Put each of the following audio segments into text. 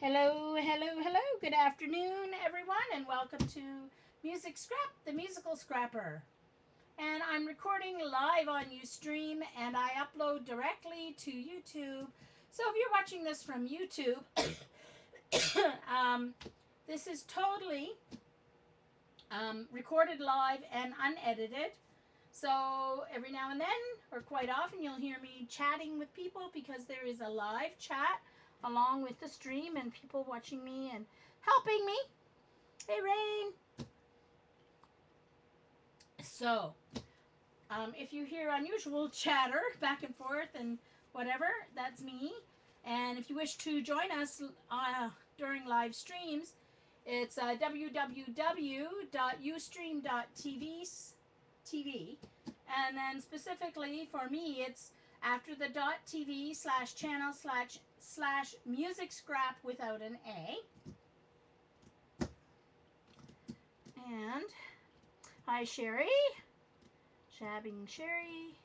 Hello, hello, hello. Good afternoon, everyone, and welcome to Music Scrap, the musical scrapper. And I'm recording live on Ustream, and I upload directly to YouTube. So if you're watching this from YouTube, this is totally recorded live and unedited. So every now and then, or quite often, you'll hear me chatting with people because there is a live chat along with the stream and people watching me and helping me. Hey, Rain. So, if you hear unusual chatter back and forth and whatever, that's me. And if you wish to join us during live streams, it's www.ustream.tv. And then specifically for me, it's after the .tv/channel/music scrap without an A. And hi, Sherry. Shabbing Sherry.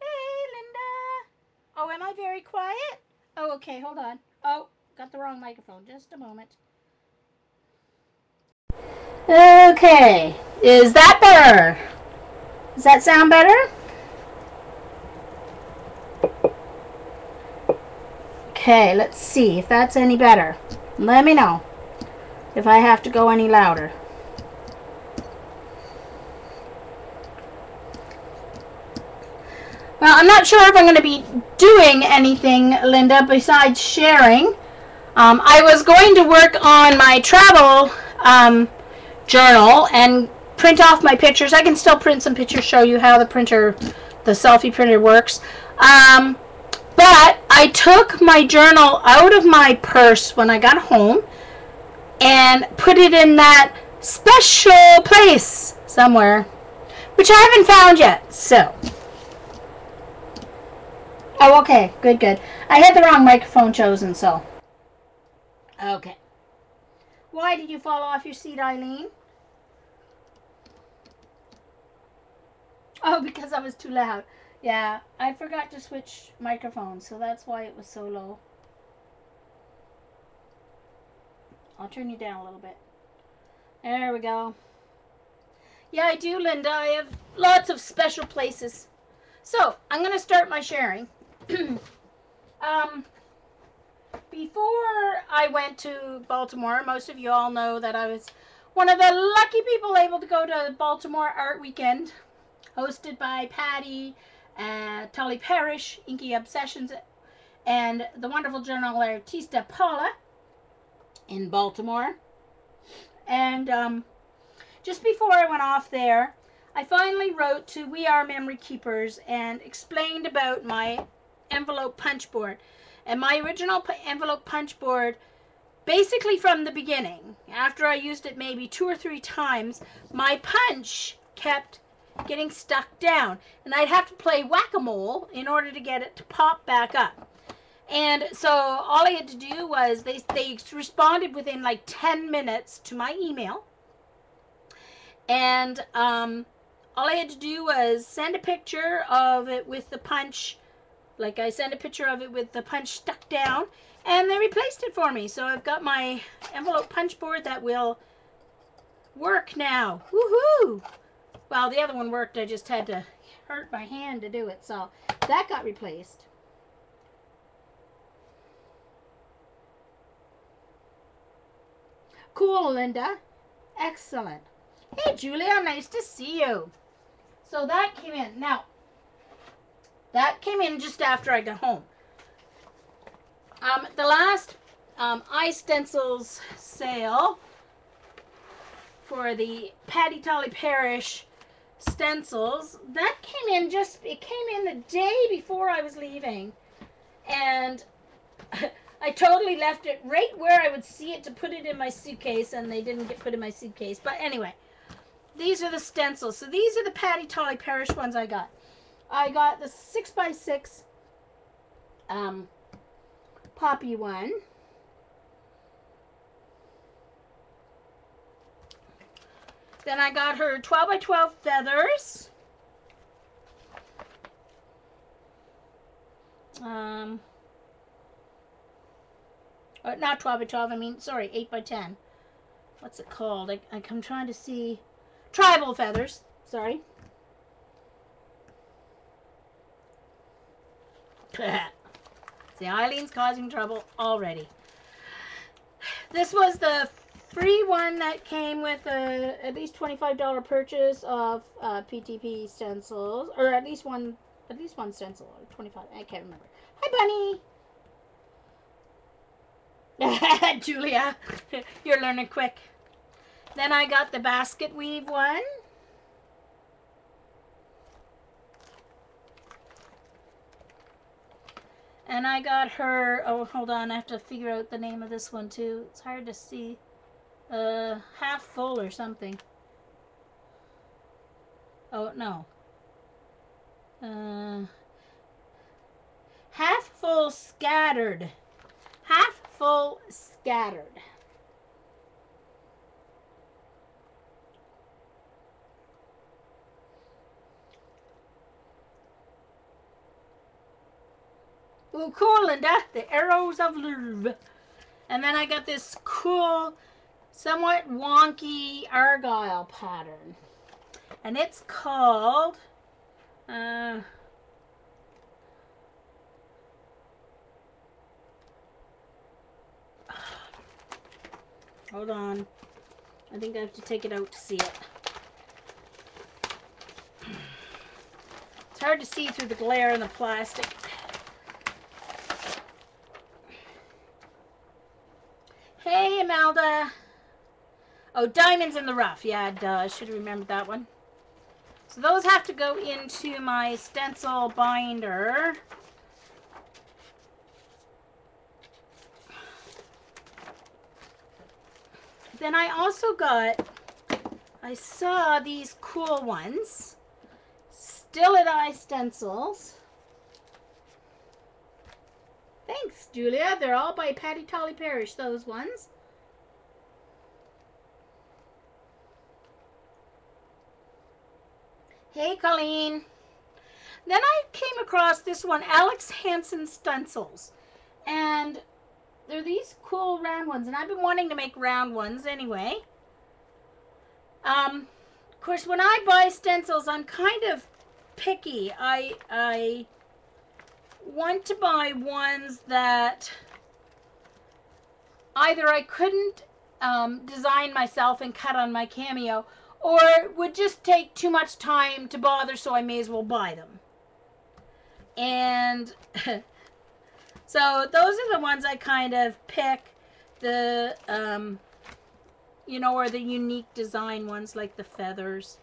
Hey, Linda. Oh, am I very quiet? Oh, okay, hold on. Oh, got the wrong microphone. Just a moment. Okay, is that better? Does that sound better? Okay, let's see if that's any better. Let me know if I have to go any louder. Well, I'm not sure if I'm going to be doing anything, Linda, besides sharing. I was going to work on my travel journal and print off my pictures. I can still print some pictures, show you how the selfie printer works. But I took my journal out of my purse when I got home and put it in that special place somewhere, which I haven't found yet. So, oh, okay, good. I had the wrong microphone chosen, so. Okay. Why did you fall off your seat, Eileen? Oh, because I was too loud. Yeah, I forgot to switch microphones, so that's why it was so low. I'll turn you down a little bit. There we go. Yeah, I do, Linda. I have lots of special places. So, I'm going to start my sharing. Before I went to Baltimore, most of you all know that I was one of the lucky people able to go to Baltimore Art Weekend, hosted by Patty, Tully Parrish, Inky Obsessions, and the wonderful journal artista Paula in Baltimore. And just before I went off there, I finally wrote to We Are Memory Keepers and explained about my envelope punch board. And my original envelope punch board, basically from the beginning, after I used it maybe 2 or 3 times, my punch kept getting stuck down. And I'd have to play whack-a-mole in order to get it to pop back up. And so all I had to do was, they responded within like 10 minutes to my email. And all I had to do was send a picture of it with the punch. Like, I sent a picture of it with the punch stuck down, and they replaced it for me. So I've got my envelope punch board that will work now. Woohoo! Well, the other one worked. I just had to hurt my hand to do it. So that got replaced. Cool, Linda. Excellent. Hey, Julia. Nice to see you. So that came in. Now, that came in just after I got home. The last iStencils sale for the Patty Tully Parrish stencils, that came in it came in the day before I was leaving. And I totally left it right where I would see it to put it in my suitcase, and they didn't get put in my suitcase. But anyway, these are the stencils. So these are the Patty Tully Parrish ones I got. I got the 6x6 poppy one. Then I got her 12x12 feathers. Not 12 by 12, I mean, sorry, 8 by 10. What's it called? I'm trying to see. Tribal feathers, sorry. See, Eileen's causing trouble already. This was the free one that came with a at least $25 purchase of PTP stencils, or at least one stencil, or 25. I can't remember. Hi, Bunny. Julia, you're learning quick. Then I got the basket weave one. And I got her, oh, hold on, I have to figure out the name of this one too. It's hard to see. Half full or something. Oh, no. Half full scattered. Half full scattered. Ooh, cool, Linda. The Arrows of Love. And then I got this cool, somewhat wonky argyle pattern. And it's called... hold on. I think I have to take it out to see it. It's hard to see through the glare in the plastic. Hey, Imelda. Oh, Diamonds in the Rough. Yeah, duh. Should have remembered that one. So those have to go into my stencil binder. Then I also got, I saw these cool ones. Still at Eye stencils. Thanks, Julia. They're all by Patty Tolly Parrish, those ones. Hey, Colleen. Then I came across this one, Alex Hansen stencils. And they're these cool round ones. And I've been wanting to make round ones anyway. Of course, when I buy stencils, I'm kind of picky. I want to buy ones that either I couldn't design myself and cut on my Cameo, or would just take too much time to bother, so I may as well buy them. And so those are the ones I kind of pick, the you know, or the unique design ones like the feathers.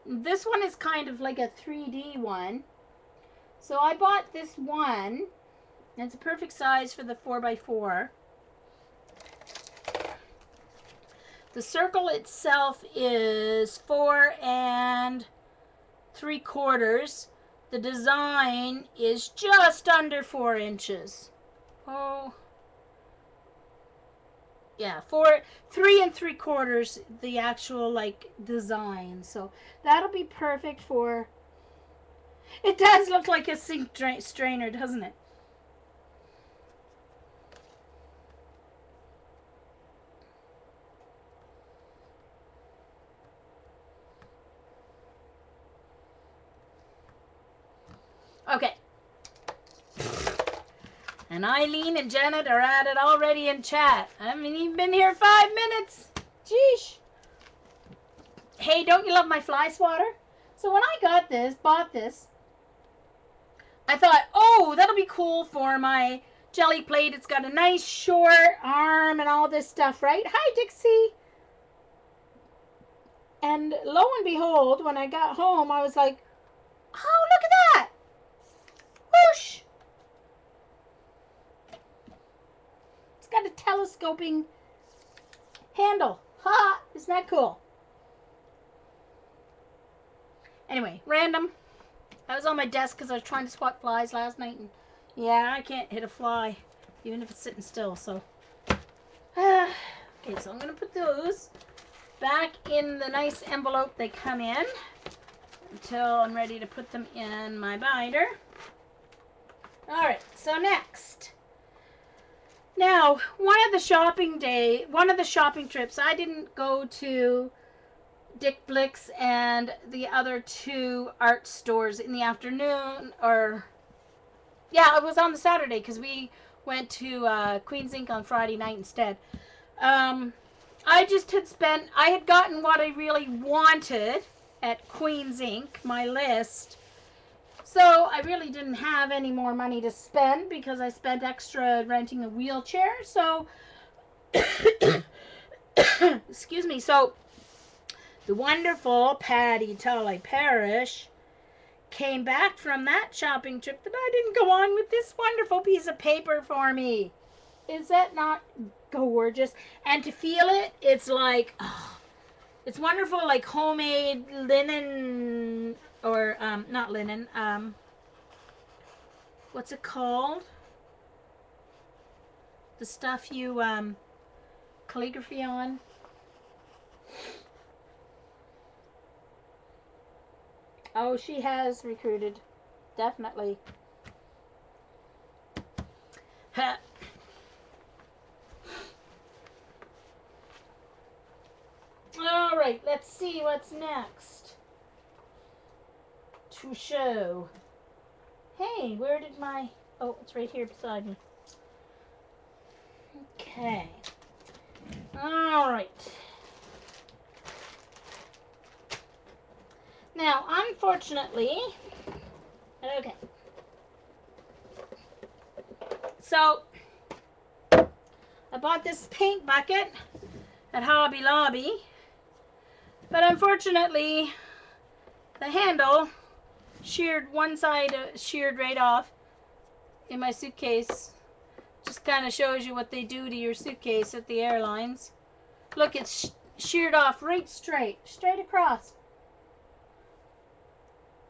This one is kind of like a 3D one. So I bought this one. And it's a perfect size for the 4x4. The circle itself is 4 3/4. The design is just under 4 inches. Oh, yeah, 3 3/4. The actual like design. So that'll be perfect for. It does look like a sink strainer, doesn't it? Okay. And Eileen and Janet are at it already in chat. I haven't even been here 5 minutes. Jeesh. Hey, don't you love my fly swatter? So when I bought this, I thought, oh, that'll be cool for my jelly plate. It's got a nice short arm and all this stuff, right? Hi, Dixie. And lo and behold, when I got home, I was like, oh, look at that. Whoosh. It's got a telescoping handle. Ha! Isn't that cool? Anyway, random. I was on my desk because I was trying to swat flies last night. And yeah, I can't hit a fly, even if it's sitting still. So, okay, so I'm going to put those back in the nice envelope they come in until I'm ready to put them in my binder. Alright, so next. Now, one of the shopping trips, I didn't go to Dick Blick's and the other two art stores in the afternoon, or yeah, it was on the Saturday because we went to Queen's Ink on Friday night instead. I just I had gotten what I really wanted at Queen's Ink, my list. So I really didn't have any more money to spend because I spent extra renting a wheelchair. So, excuse me. So the wonderful Patty Tully Parrish came back from that shopping trip that I didn't go on with this wonderful piece of paper for me. Is that not gorgeous? And to feel it, it's like, oh, it's wonderful, like homemade linen, or not linen, what's it called? The stuff you calligraphy on. Oh, she has recruited, definitely. Huh. All right, let's see what's next to show. Hey, where did my... Oh, it's right here beside me. Okay. All right. Now, unfortunately... Okay. So, I bought this paint bucket at Hobby Lobby. But unfortunately, the handle sheared one side, sheared right off in my suitcase. Just kind of shows you what they do to your suitcase at the airlines. Look, it's sheared off right straight across.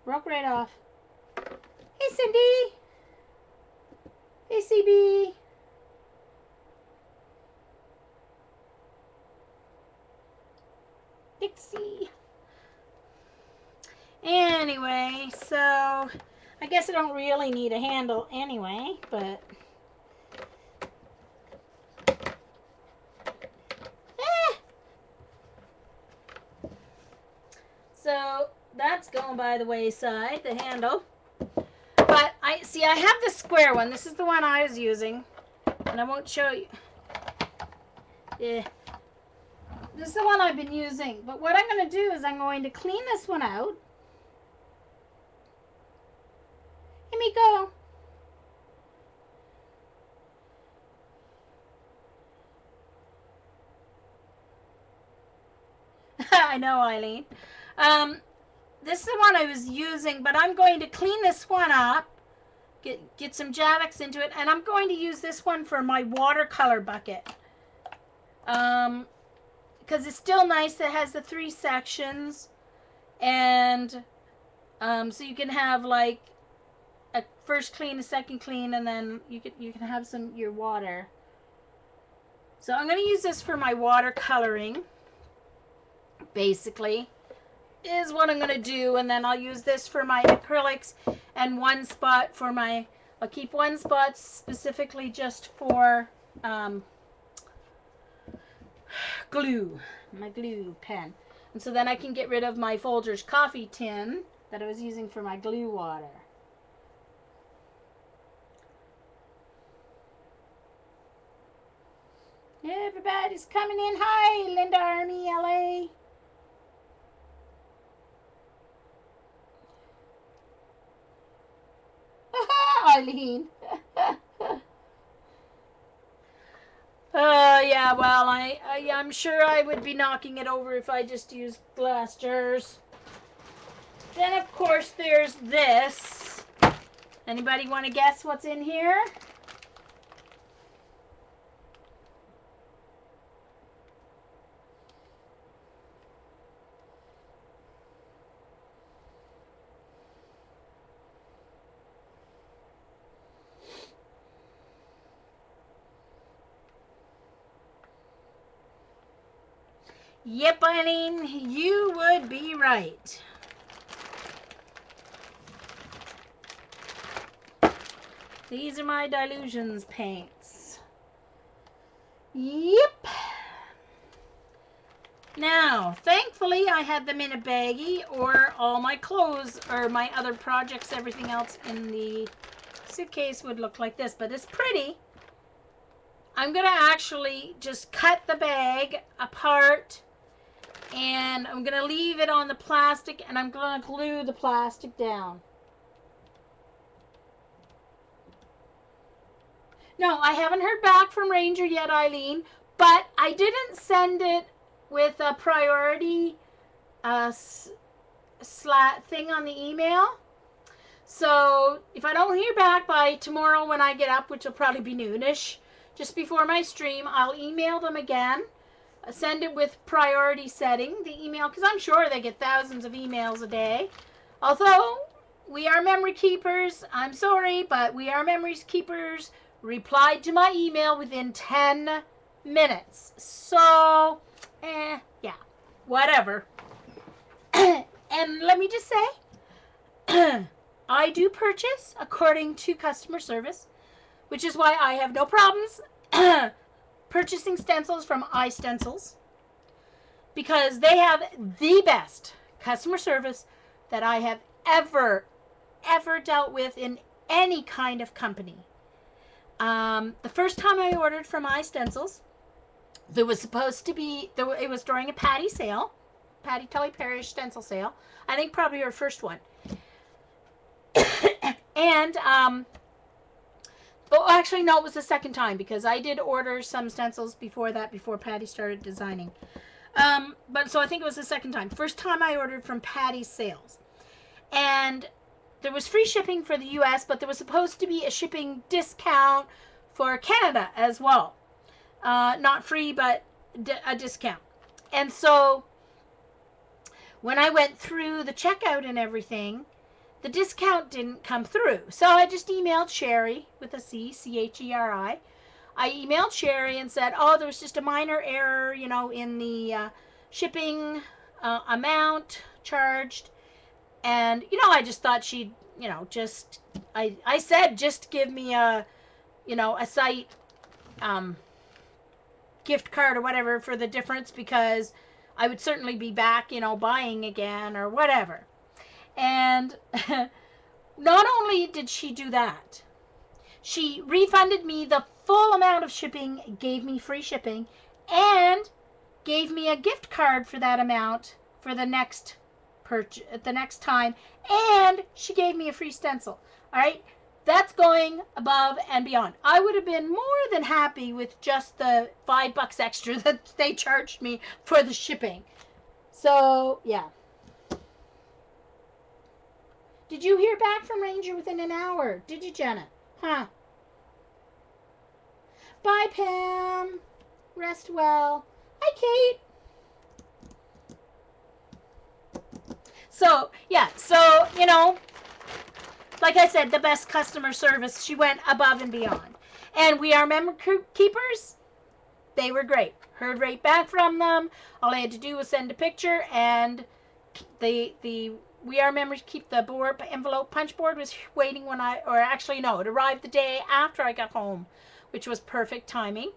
Broke right off. Hey, Cindy. Hey, CB. Dixie. Anyway, so I guess I don't really need a handle anyway, but so that's going by the wayside, the handle. But I have the square one. This is the one I was using, and I won't show you. Yeah. This is the one I've been using. But what I'm going to do is I'm going to clean this one out. Here we go. I know, Eileen. This is the one I was using, but I'm going to clean this one up, get some Javex into it, and I'm going to use this one for my watercolor bucket. Because it's still nice. It has the 3 sections, and so you can have like a first clean, a second clean, and then you can have your water. So I'm going to use this for my watercoloring, basically, is what I'm going to do, and then I'll use this for my acrylics, and one spot for my, I'll keep one spot specifically just for glue, my glue pen. And so then I can get rid of my Folgers coffee tin that I was using for my glue water. Everybody's coming in. Hi, Linda Army, LA. Eileen. Yeah, well, I'm sure I would be knocking it over if I just used glass jars. Then, of course, there's this. Anybody want to guess what's in here? Yep, Eileen, you would be right. These are my Dilutions paints. Yep. Now, thankfully, I had them in a baggie, or all my clothes or my other projects, everything else in the suitcase would look like this. But it's pretty. I'm going to actually just cut the bag apart, and I'm going to leave it on the plastic, and I'm going to glue the plastic down. No, I haven't heard back from Ranger yet, Eileen, but I didn't send it with a priority thing on the email. So if I don't hear back by tomorrow when I get up, which will probably be noonish, just before my stream, I'll email them again. Send it with priority setting, the email, because I'm sure they get thousands of emails a day. Although, We Are Memory Keepers, I'm sorry, but We Are Memory Keepers replied to my email within 10 minutes. So, yeah, whatever. And let me just say, I do purchase according to customer service, which is why I have no problems purchasing stencils from iStencils, because they have the best customer service that I have ever dealt with in any kind of company. The first time I ordered from iStencils, there was supposed to be, it was during a Patty sale, Patty Tully Parish stencil sale. I think probably her first one. And, oh, actually, no, it was the second time, because I did order some stencils before that, before Patty started designing. But so I think it was the second time. First time I ordered from Patty's sales. And there was free shipping for the US, but there was supposed to be a shipping discount for Canada as well. Not free, but a discount. And so when I went through the checkout and everything, the discount didn't come through. So I just emailed Sherry with a C, C-H-E-R-I. I emailed Sherry and said, oh, there was just a minor error, you know, in the shipping amount charged. And, you know, I just thought she'd, you know, just, I said, just give me a, you know, a site gift card or whatever for the difference, because I would certainly be back, you know, buying again or whatever. And not only did she do that, she refunded me the full amount of shipping, gave me free shipping, and gave me a gift card for that amount for the next purchase, the next time, and she gave me a free stencil. All right, that's going above and beyond. I would have been more than happy with just the $5 extra that they charged me for the shipping. So yeah. Did you hear back from Ranger within an hour? Did you, Jenna? Huh? Bye, Pam. Rest well. Hi, Kate. So, yeah. So, you know, like I said, the best customer service. She went above and beyond. And We Are Memory Keepers, they were great. Heard right back from them. All I had to do was send a picture, and the We Are Memory Keep the board envelope punch board was waiting when or actually no, it arrived the day after I got home, which was perfect timing.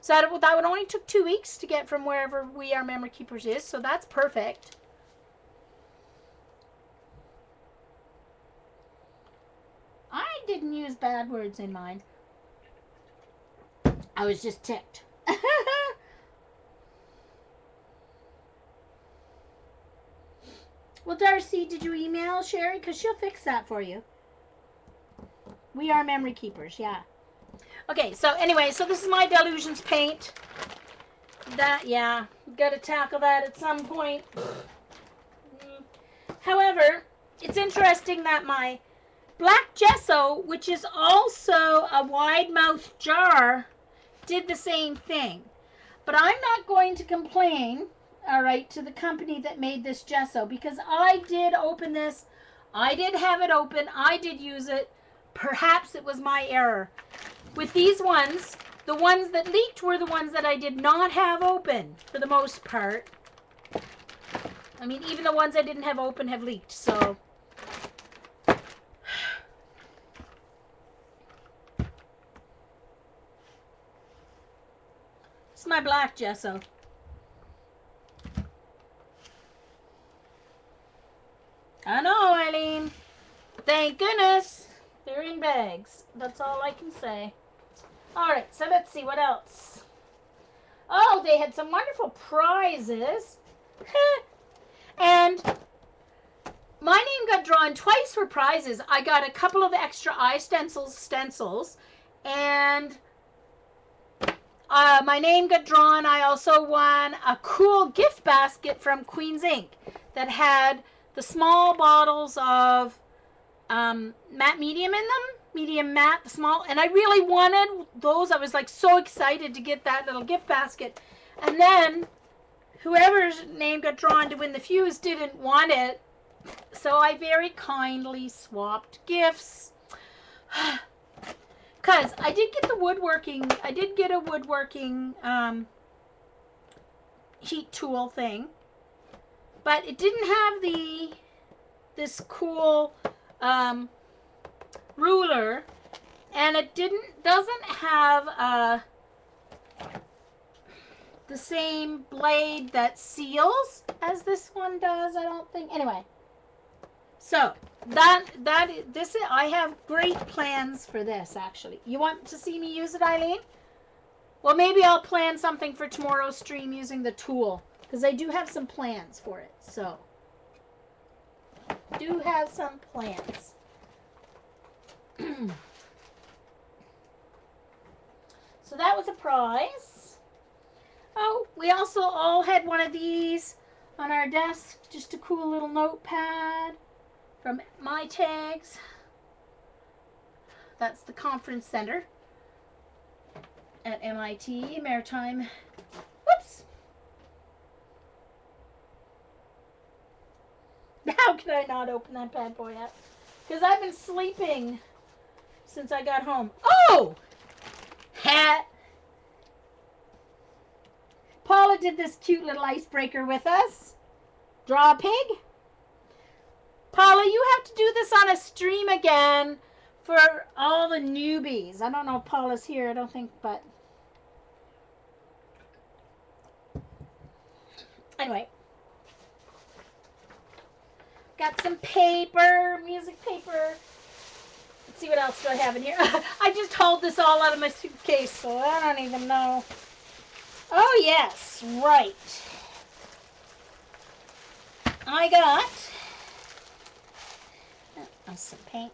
So that would only took 2 weeks to get from wherever We Are Memory Keepers is, so that's perfect. I didn't use bad words in mine. I was just ticked. Well, Darcy, did you email Sherry? Because she'll fix that for you. We Are Memory Keepers, yeah. Okay, so anyway, so this is my Delusions paint. That, yeah, got to tackle that at some point. However, it's interesting that my black gesso, which is also a wide mouth jar, did the same thing. But I'm not going to complain, all right, to the company that made this gesso, because I did open this. I did have it open. I did use it. Perhaps it was my error. With these ones, the ones that leaked were the ones that I did not have open for the most part. I mean, even the ones I didn't have open have leaked, so. my black gesso. I know, Eileen. Thank goodness they're in bags. That's all I can say. All right, so let's see what else. Oh, they had some wonderful prizes. And my name got drawn twice for prizes. I got a couple of extra eye stencils, and my name got drawn. I also won a cool gift basket from Queen's Ink that had the small bottles of matte medium in them. Medium matte, the small. And I really wanted those. I was like so excited to get that little gift basket. And then whoever's name got drawn to win the fuse didn't want it. So I very kindly swapped gifts. Because I did get the woodworking. I did get a woodworking heat tool thing. But it didn't have this cool ruler, and it doesn't have the same blade that seals as this one does, I don't think. Anyway, so I have great plans for this. Actually, you want to see me use it, Eileen? Well, maybe I'll plan something for tomorrow's stream using the tool, because I do have some plans for it. So do have some plans. So that was a prize. Oh, we also all had one of these on our desk. Just a cool little notepad from My Tags. That's the conference center at MIT Maritime. Whoops. How can I not open that bad boy up? Because I've been sleeping since I got home. Oh! Hat. Paula did this cute little icebreaker with us. Draw a pig. Paula, you have to do this on a stream again for all the newbies. I don't know if Paula's here, I don't think, but anyway. Got some paper, music paper. Let's see what else do I have in here. I just hauled this all out of my suitcase, so I don't even know. Oh, yes, right. I got some paint.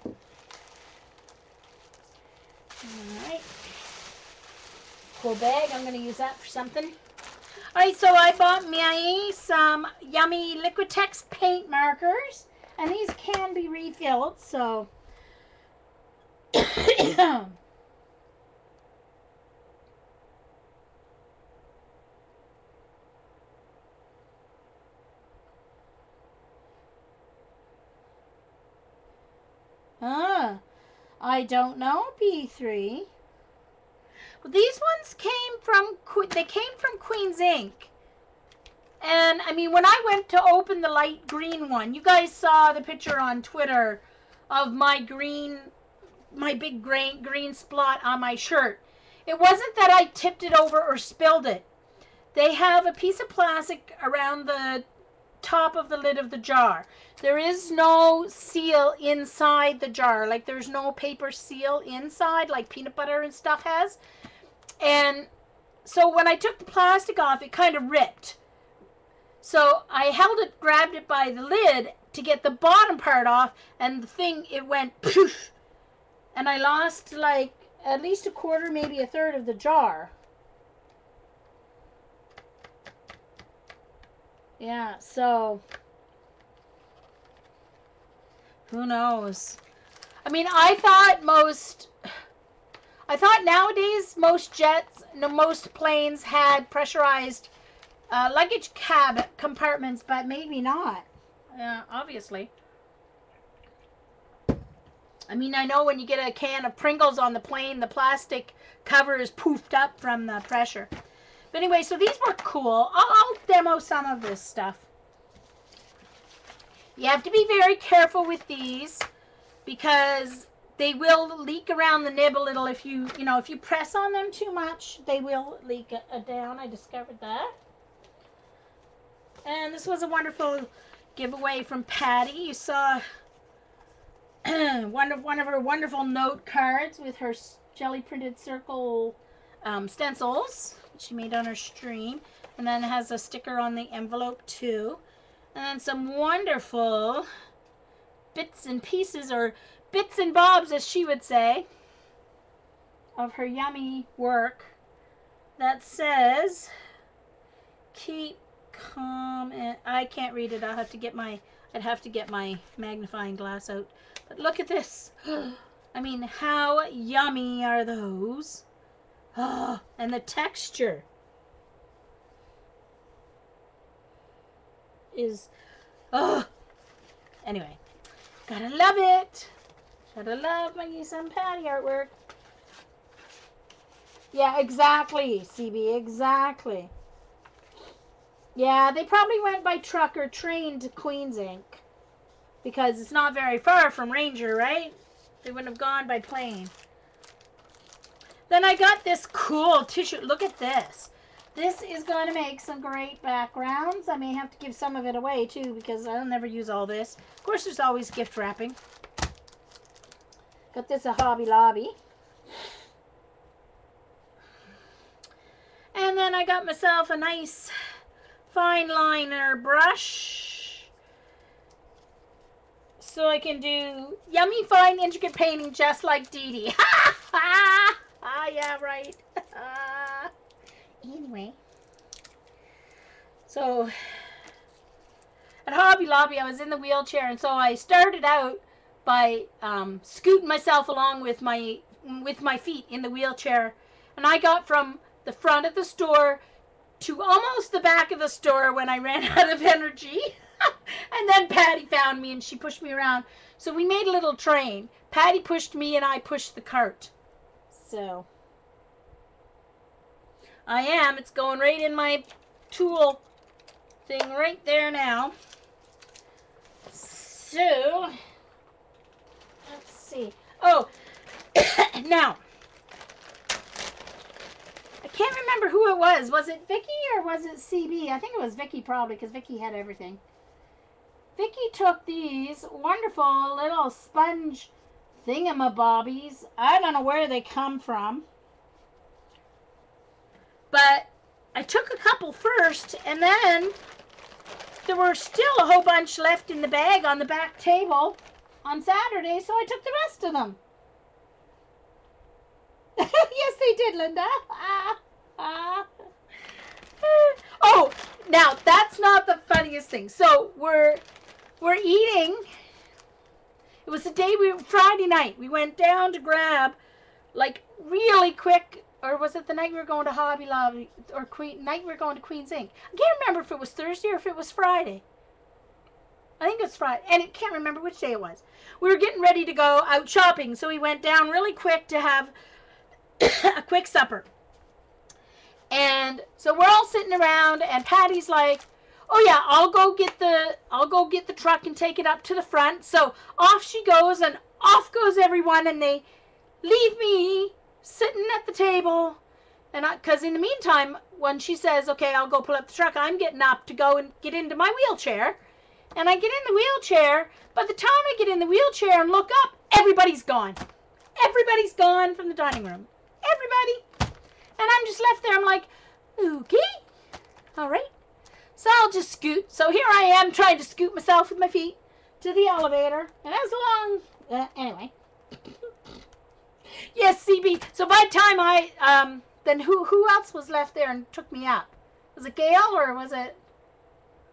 Alright. Cool bag. I'm going to use that for something. Alright, so I bought me some yummy Liquitex paint markers. And these can be refilled, so I don't know, P3. Well, these ones came from Queen's Ink. And, I mean, when I went to open the light green one, you guys saw the picture on Twitter of my big green spot on my shirt. It wasn't that I tipped it over or spilled it. They have a piece of plastic around the top of the lid of the jar. There is no seal inside the jar. Like, there's no paper seal inside like peanut butter and stuff has. And so when I took the plastic off, it kind of ripped. So I grabbed it by the lid to get the bottom part off, and the thing, it went poof. And I lost like at least a quarter, maybe a third of the jar. Yeah, so who knows? I mean, I thought nowadays most planes had pressurized luggage compartments, but maybe not. Obviously. I mean, I know when you get a can of Pringles on the plane, the plastic cover is poofed up from the pressure. But anyway, so these were cool. I'll demo some of this stuff. You have to be very careful with these because They will leak around the nib a little if you press on them too much. They will leak down. I discovered that. And this was a wonderful giveaway from Patty. You saw one of her wonderful note cards with her jelly printed circle stencils she made on her stream. And then it has a sticker on the envelope too. And then some wonderful bits and pieces, or bits and bobs as she would say, of her yummy work that says keep calm. And I can't read it. I'd have to get my magnifying glass out. But look at this. I mean, how yummy are those? Oh, and the texture is, oh, anyway, gotta love it. Gotta love my some Patty artwork. Yeah, exactly, CB, exactly. Yeah, they probably went by truck or train to Queens Inc. Because it's not very far from Ranger, right? They wouldn't have gone by plane. Then I got this cool tissue. Look at this. This is going to make some great backgrounds. I may have to give some of it away too because I'll never use all this. Of course, there's always gift wrapping. Got this at Hobby Lobby. And then I got myself a nice fine liner brush so I can do yummy fine intricate painting just like Dee Dee. Ah, yeah, right. Anyway, so at Hobby Lobby I was in the wheelchair, and so I started out by scooting myself along with my feet in the wheelchair, and I got from the front of the store to almost the back of the store when I ran out of energy. And then Patty found me and she pushed me around. So we made a little train. Patty pushed me and I pushed the cart. So it's going right in my tool thing right there now. So let's see. Oh, now I can't remember who it was. Was it Vicky or was it CB? I think it was Vicky probably, because Vicky had everything. Vicky took these wonderful little sponge thingamabobbies. I don't know where they come from. But I took a couple first, and then there were still a whole bunch left in the bag on the back table on Saturday, so I took the rest of them. Yes, they did, Linda. Oh, now that's not the funniest thing. So we're eating. It was the day Friday night. We went down to grab, like, really quick, or was it the night we were going to Hobby Lobby, or night we were going to Queens Inc. I can't remember if it was Thursday or if it was Friday. I think it was Friday, and I can't remember which day it was. We were getting ready to go out shopping, so we went down really quick to have a quick supper. And so we're all sitting around, and Patty's like, "Oh yeah, I'll go get the truck and take it up to the front." So off she goes, and off goes everyone, and they leave me sitting at the table. And because in the meantime, when she says, "Okay, I'll go pull up the truck," I'm getting up to go and get into my wheelchair. And I get in the wheelchair. By the time I get in the wheelchair and look up, everybody's gone. Everybody's gone from the dining room. Everybody. And I'm just left there. I'm like, okay, all right. So I'll just scoot. So here I am trying to scoot myself with my feet to the elevator. And that's a long, anyway. Yes, CB. So by the time then who else was left there and took me up? Was it Gail or was it?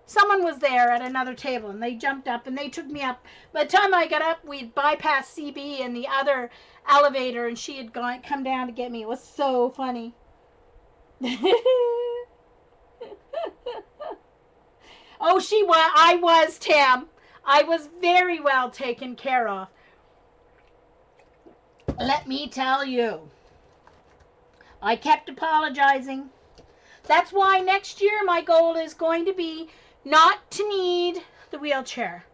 Someone was there at another table, and they jumped up and they took me up. By the time I got up, we'd bypassed CB and the other elevator, and she had come down to get me. It was so funny. Oh, she was. I was, Tam. I was very well taken care of. Let me tell you. I kept apologizing. That's why next year my goal is going to be not to need the wheelchair.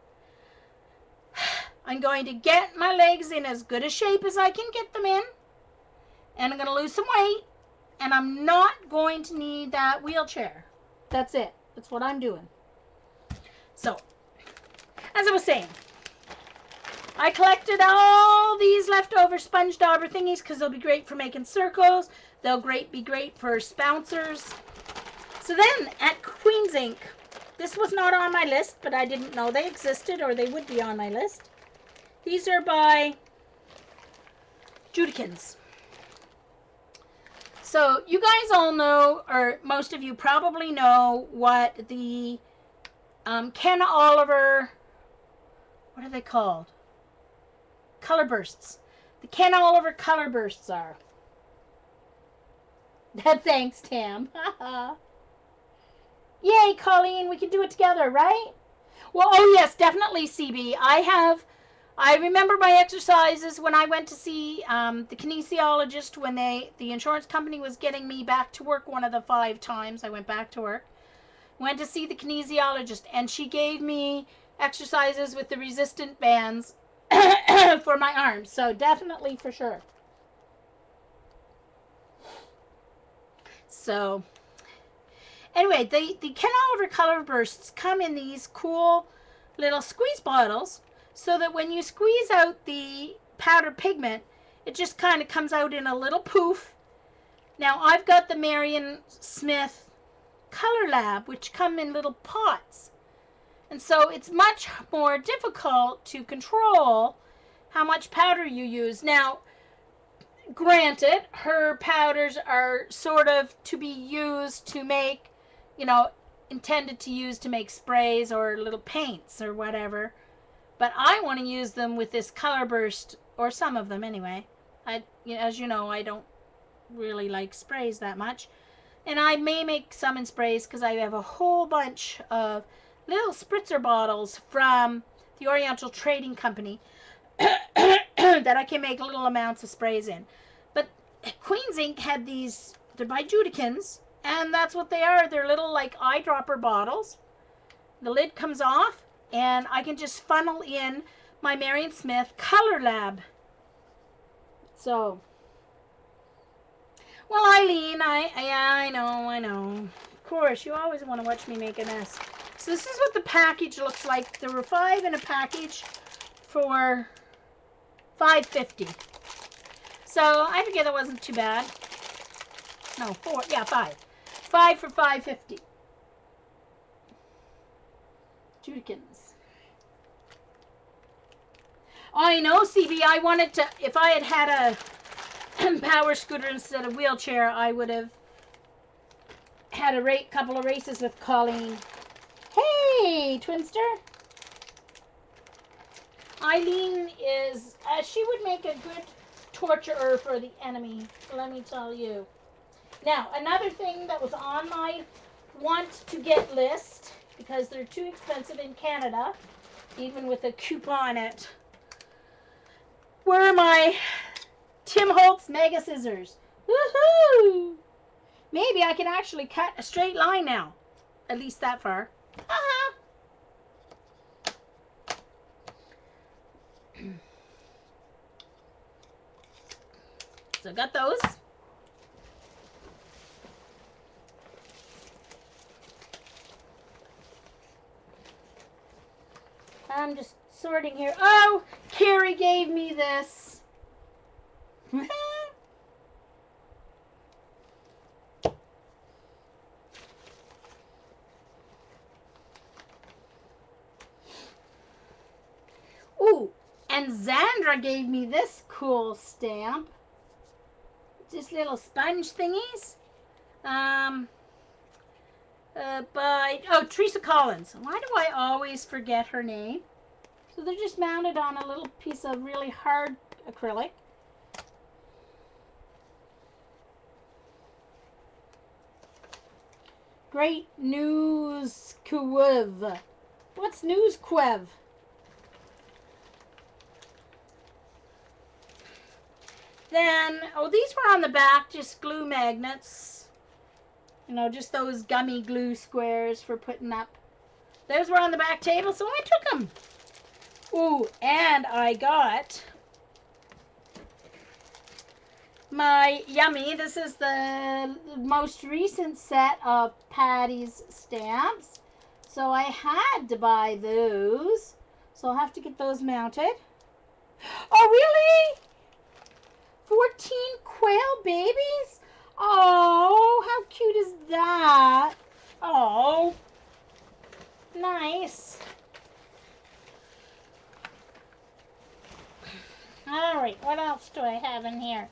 I'm going to get my legs in as good a shape as I can get them in. And I'm going to lose some weight. And I'm not going to need that wheelchair. That's it. That's what I'm doing. So, as I was saying, I collected all these leftover sponge dauber thingies because they'll be great for making circles. They'll be great for spouncers. So then, at Queen's Ink, this was not on my list, but I didn't know they existed or they would be on my list. These are by Judikins. So, you guys all know, or most of you probably know, what the Ken Oliver, what are they called? Color bursts. The Ken Oliver color bursts are. Thanks, Tam. Yay, Colleen, we can do it together, right? Well, oh yes, definitely, CB. I remember my exercises when I went to see the kinesiologist when the insurance company was getting me back to work one of the 5 times I went back to work. Went to see the kinesiologist, and she gave me exercises with the resistant bands for my arms. So definitely, for sure. So anyway, the Ken Oliver color bursts come in these cool little squeeze bottles, so that when you squeeze out the powder pigment, it just kind of comes out in a little poof. Now I've got the Marion Smith Color Lab, which come in little pots, and so it's much more difficult to control how much powder you use. Now, granted, her powders are sort of to be used to make, intended to use to make sprays or little paints or whatever, but I want to use them with this color burst, or some of them anyway. As you know, I don't really like sprays that much. And I may make some in sprays because I have a whole bunch of little spritzer bottles from the Oriental Trading Company that I can make little amounts of sprays in. But Queen's Ink had these, they're by Judikins, and that's what they are. They're little like eyedropper bottles. The lid comes off, and I can just funnel in my Marion Smith Color Lab. So, well, Eileen, I know. Of course, you always want to watch me make a mess. So this is what the package looks like. There were 5 in a package for $5.50. So I figure that wasn't too bad. No, 4. Yeah, 5. 5 for $5.50. Judikins. Oh, I know, CB. I wanted to. If I had had a power scooter instead of wheelchair, I would have had a couple of races with Colleen. Hey, Twinster. Eileen is, she would make a good torturer for the enemy, let me tell you. Now, another thing that was on my want to get list, because they're too expensive in Canada, even with a coupon it, were my Tim Holtz Mega Scissors. Woohoo! Maybe I can actually cut a straight line now. At least that far. So got those. I'm just sorting here. Oh, Carrie gave me this. Ooh, and Zandra gave me this cool stamp. Just little sponge thingies. By Teresa Collins. Why do I always forget her name? So they're just mounted on a little piece of really hard acrylic. Great News Kwev. What's News Kwev? Then, these were on the back, just glue magnets. Just those gummy glue squares for putting up. Those were on the back table, so I took them. Ooh, and I got my Yummy. This is the most recent set of Patty's stamps. So I had to buy those. So I'll have to get those mounted. Oh, really? 14 quail babies? Oh, how cute is that? Oh, nice. All right, what else do I have in here?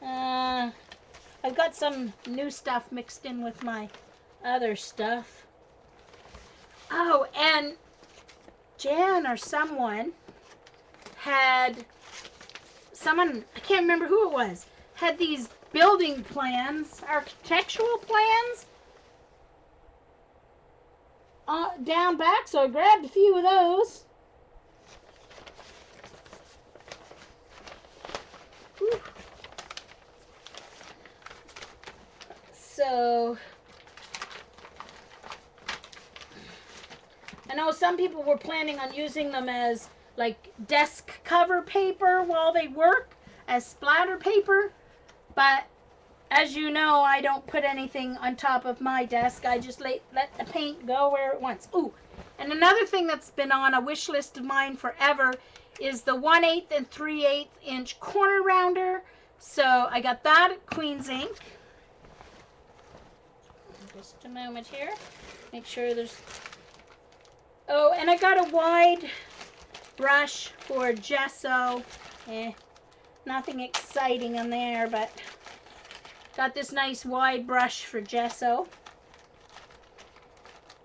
I've got some new stuff mixed in with my other stuff. Oh, and Jan or someone I can't remember who it was, had these building plans, architectural plans, down back, so I grabbed a few of those. Whew. So, I know some people were planning on using them as like desk cover paper while they work, as splatter paper, but as you know, I don't put anything on top of my desk. I just let the paint go where it wants. Ooh, and another thing that's been on a wish list of mine forever is the 1/8 and 3/8 inch corner rounder. So I got that at Queen's Ink. Just a moment here. Make sure there's... Oh, and I got a wide brush for gesso. Nothing exciting on there, but got this nice wide brush for gesso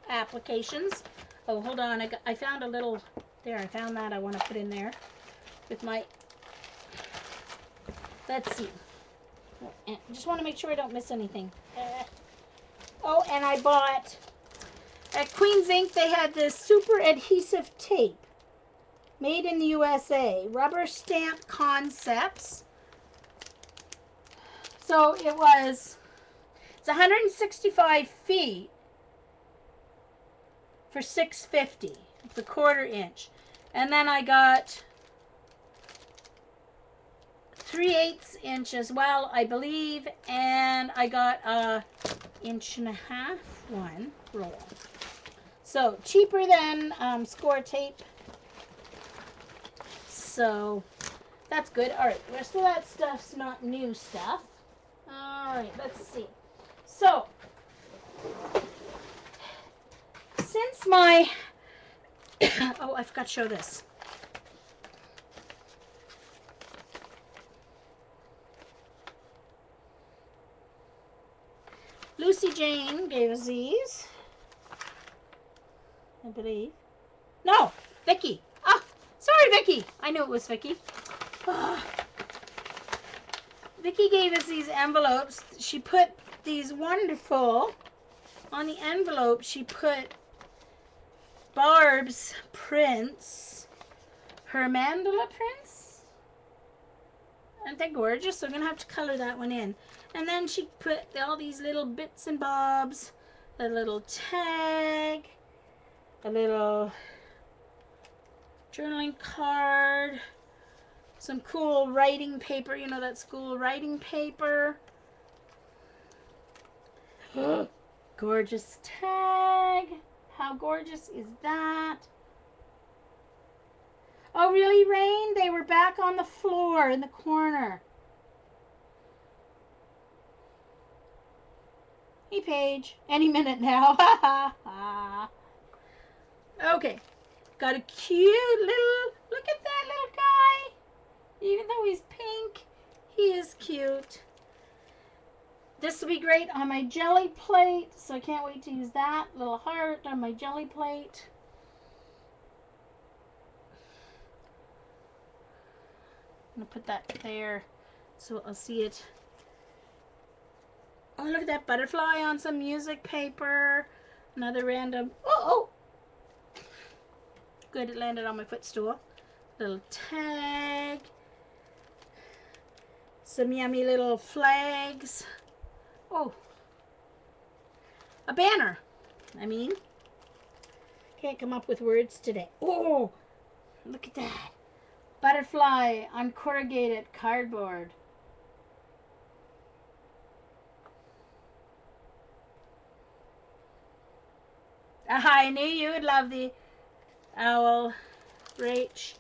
applications. Oh, hold on. I found a little... There, I found that I want to put in there with my... Let's see. Just want to make sure I don't miss anything. Oh, and I bought... At Queen's Ink, they had this super adhesive tape. Made in the USA. Rubber stamp concepts. So it's 165 feet for $6.50. It's a 1/4 inch. And then I got 3/8 inch as well, I believe. And I got a 1.5 inch one roll. So cheaper than score tape. So that's good. All right, the rest of that stuff's not new stuff. All right, let's see. So since my oh, I forgot to show this. Lucy Jane gave us these, I believe. No, Vicky. Ah, sorry, Vicky. I knew it was Vicky. Vicky gave us these envelopes. She put these wonderful, on the envelope, she put Barb's prints, her mandala prints. Aren't they gorgeous? So I'm going to have to color that one in. And then she put all these little bits and bobs, a little tag, a little journaling card, some cool writing paper, you know, that school writing paper. Gorgeous tag. How gorgeous is that? Oh, really, Rain? They were back on the floor in the corner. Hey, Paige. Any minute now. Okay. Got a cute little... Look at that little guy. Even though he's pink, he is cute. This will be great on my jelly plate, so I can't wait to use that. Little heart on my jelly plate. I'm going to put that there so I'll see it. Oh, look at that butterfly on some music paper. Another random... Oh! Good, it landed on my footstool. Little tag. Some yummy little flags. Oh. A banner. I mean. Can't come up with words today. Oh! Look at that. Butterfly on corrugated cardboard. I knew you would love the owl, Rach.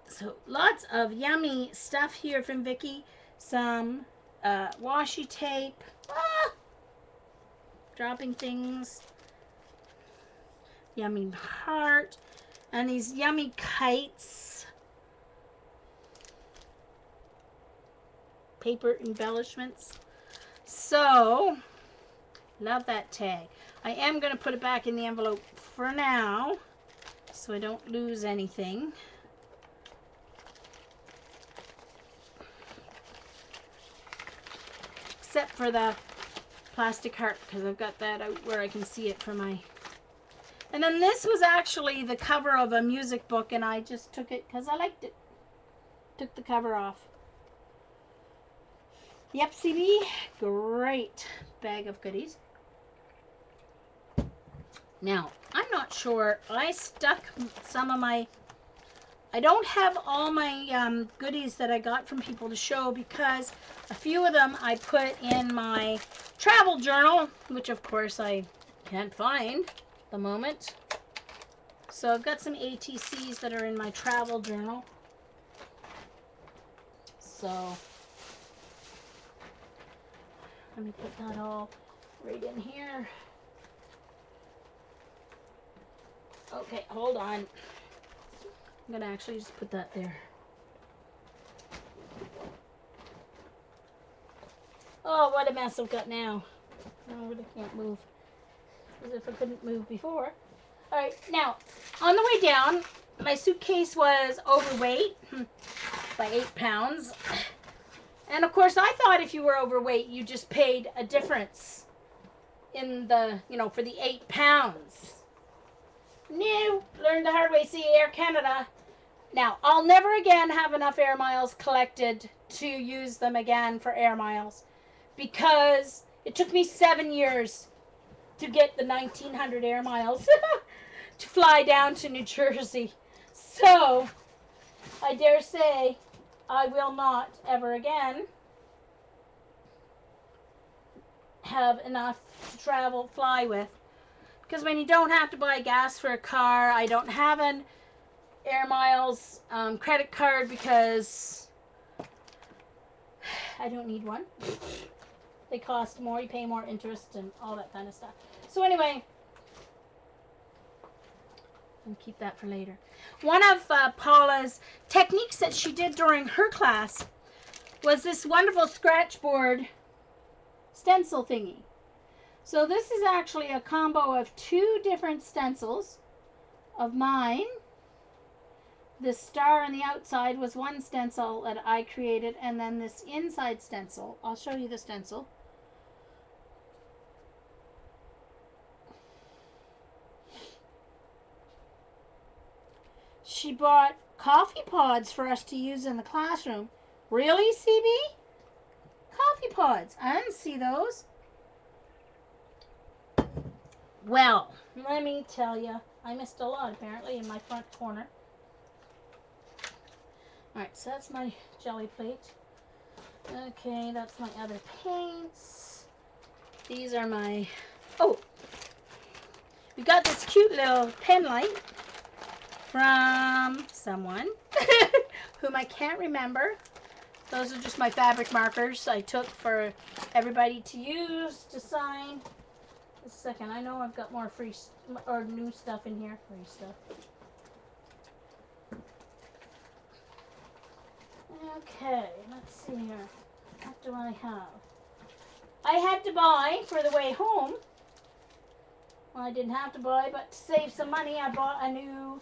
So lots of yummy stuff here from Vicky. Some washi tape. Ah! Dropping things. Yummy heart. And these yummy kites. Paper embellishments. So, love that tag. I am going to put it back in the envelope for now, so I don't lose anything. Except for the plastic heart, because I've got that out where I can see it for my... And then this was actually the cover of a music book, and I just took it because I liked it. Took the cover off. Yep, CB, great bag of goodies. Now, I'm not sure. I stuck some of my... I don't have all my goodies that I got from people to show because a few of them I put in my travel journal, which of course I can't find at the moment. So I've got some ATCs that are in my travel journal. So let me put that all right in here. Okay, hold on. I'm going to actually just put that there. Oh, what a mess I've got now. I really can't move. As if I couldn't move before. Alright, now, on the way down, my suitcase was overweight by 8 pounds. And of course, I thought if you were overweight, you just paid a difference in the, you know, for the 8 pounds. No, learned the hard way, see Air Canada. Now, I'll never again have enough air miles collected to use them again for air miles because it took me 7 years to get the 1900 air miles to fly down to New Jersey. So, I dare say I will not ever again have enough to fly with. Because when you don't have to buy gas for a car, I don't have an air miles credit card because I don't need one. They cost more, you pay more interest and all that kind of stuff. So anyway, I'll keep that for later. One of Paula's techniques that she did during her class was this wonderful scratch board stencil thingy. So this is actually a combo of 2 different stencils of mine. The star on the outside was one stencil that I created, and then this inside stencil. I'll show you the stencil. She bought coffee pods for us to use in the classroom. Really, CB? Coffee pods. I didn't see those. Well, let me tell you, I missed a lot apparently in my front corner. Alright, so that's my jelly plate. Okay, that's my other paints. These are my... Oh! We got this cute little pen light from someone whom I can't remember. Those are just my fabric markers I took for everybody to use to sign. A second, I know I've got more free or new stuff in here. Free stuff. Okay, let's see here. What do I have? I had to buy for the way home. Well, I didn't have to buy, but to save some money, I bought a new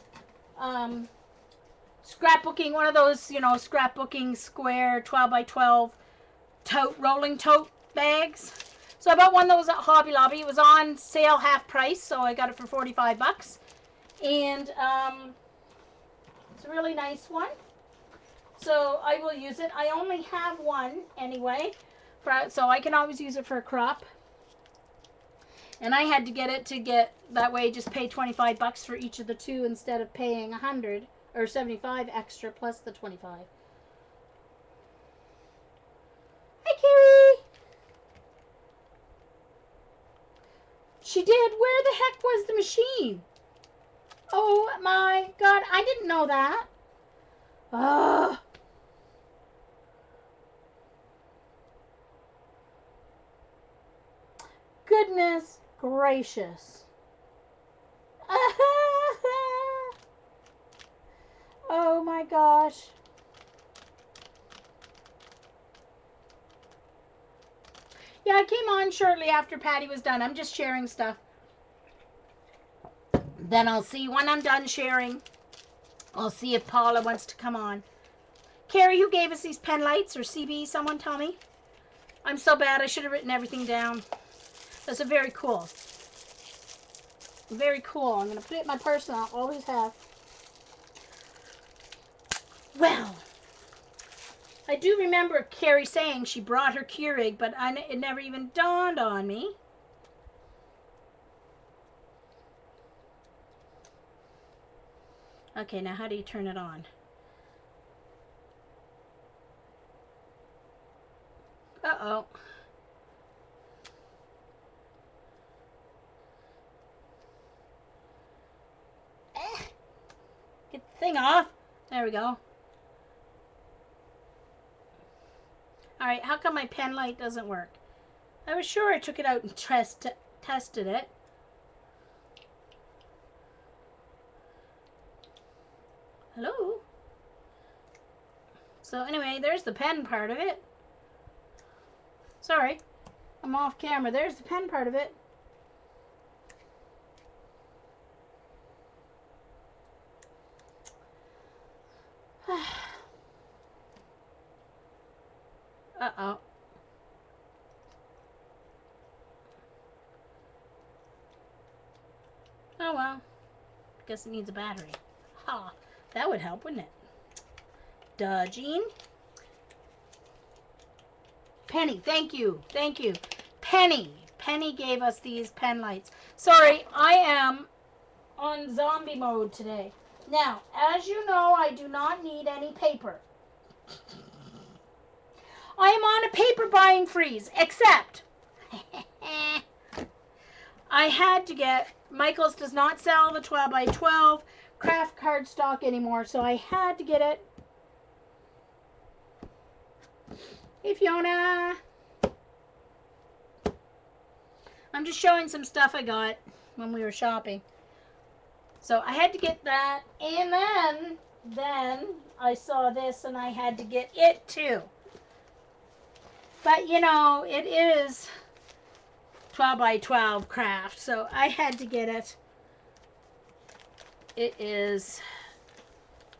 scrapbooking, one of those, you know, scrapbooking square 12 by 12 tote, rolling tote bags. So I bought one that was at Hobby Lobby. It was on sale half price, so I got it for 45 bucks. And it's a really nice one. So I will use it. I only have one anyway, so I can always use it for a crop. And I had to get it to get that way. Just pay $25 for each of the two instead of paying 100 or 75 extra plus the 25. Hi, Carrie. She did. Where the heck was the machine? Oh my God! I didn't know that. Ugh. Goodness gracious. Oh my gosh. Yeah, I came on shortly after Patty was done. I'm just sharing stuff. Then I'll see when I'm done sharing. I'll see if Paula wants to come on. Carrie, who gave us these pen lights, or CB? Someone tell me. I'm so bad. I should have written everything down. Those are very cool. Very cool. I'm going to put it in my purse and I'll always have. Well, I do remember Carrie saying she brought her Keurig, but it never even dawned on me. Okay, now how do you turn it on? Uh-oh. Get the thing off. There we go. Alright, how come my pen light doesn't work? I was sure I took it out and tested it. Hello? So anyway, there's the pen part of it. Sorry, I'm off camera. There's the pen part of it. Uh-oh. Oh well. Guess it needs a battery. Ha! That would help, wouldn't it? Duh, Jean. Penny, thank you. Thank you. Penny. Penny gave us these pen lights. Sorry, I am on zombie mode today. Now, as you know, I do not need any paper. I am on a paper buying freeze, except I had to get, Michael's does not sell the 12 by 12 craft cardstock anymore, so I had to get it. Hey, Fiona. I'm just showing some stuff I got when we were shopping. So I had to get that, and then I saw this and I had to get it too. But you know, it is 12 by 12 craft, so I had to get it. It is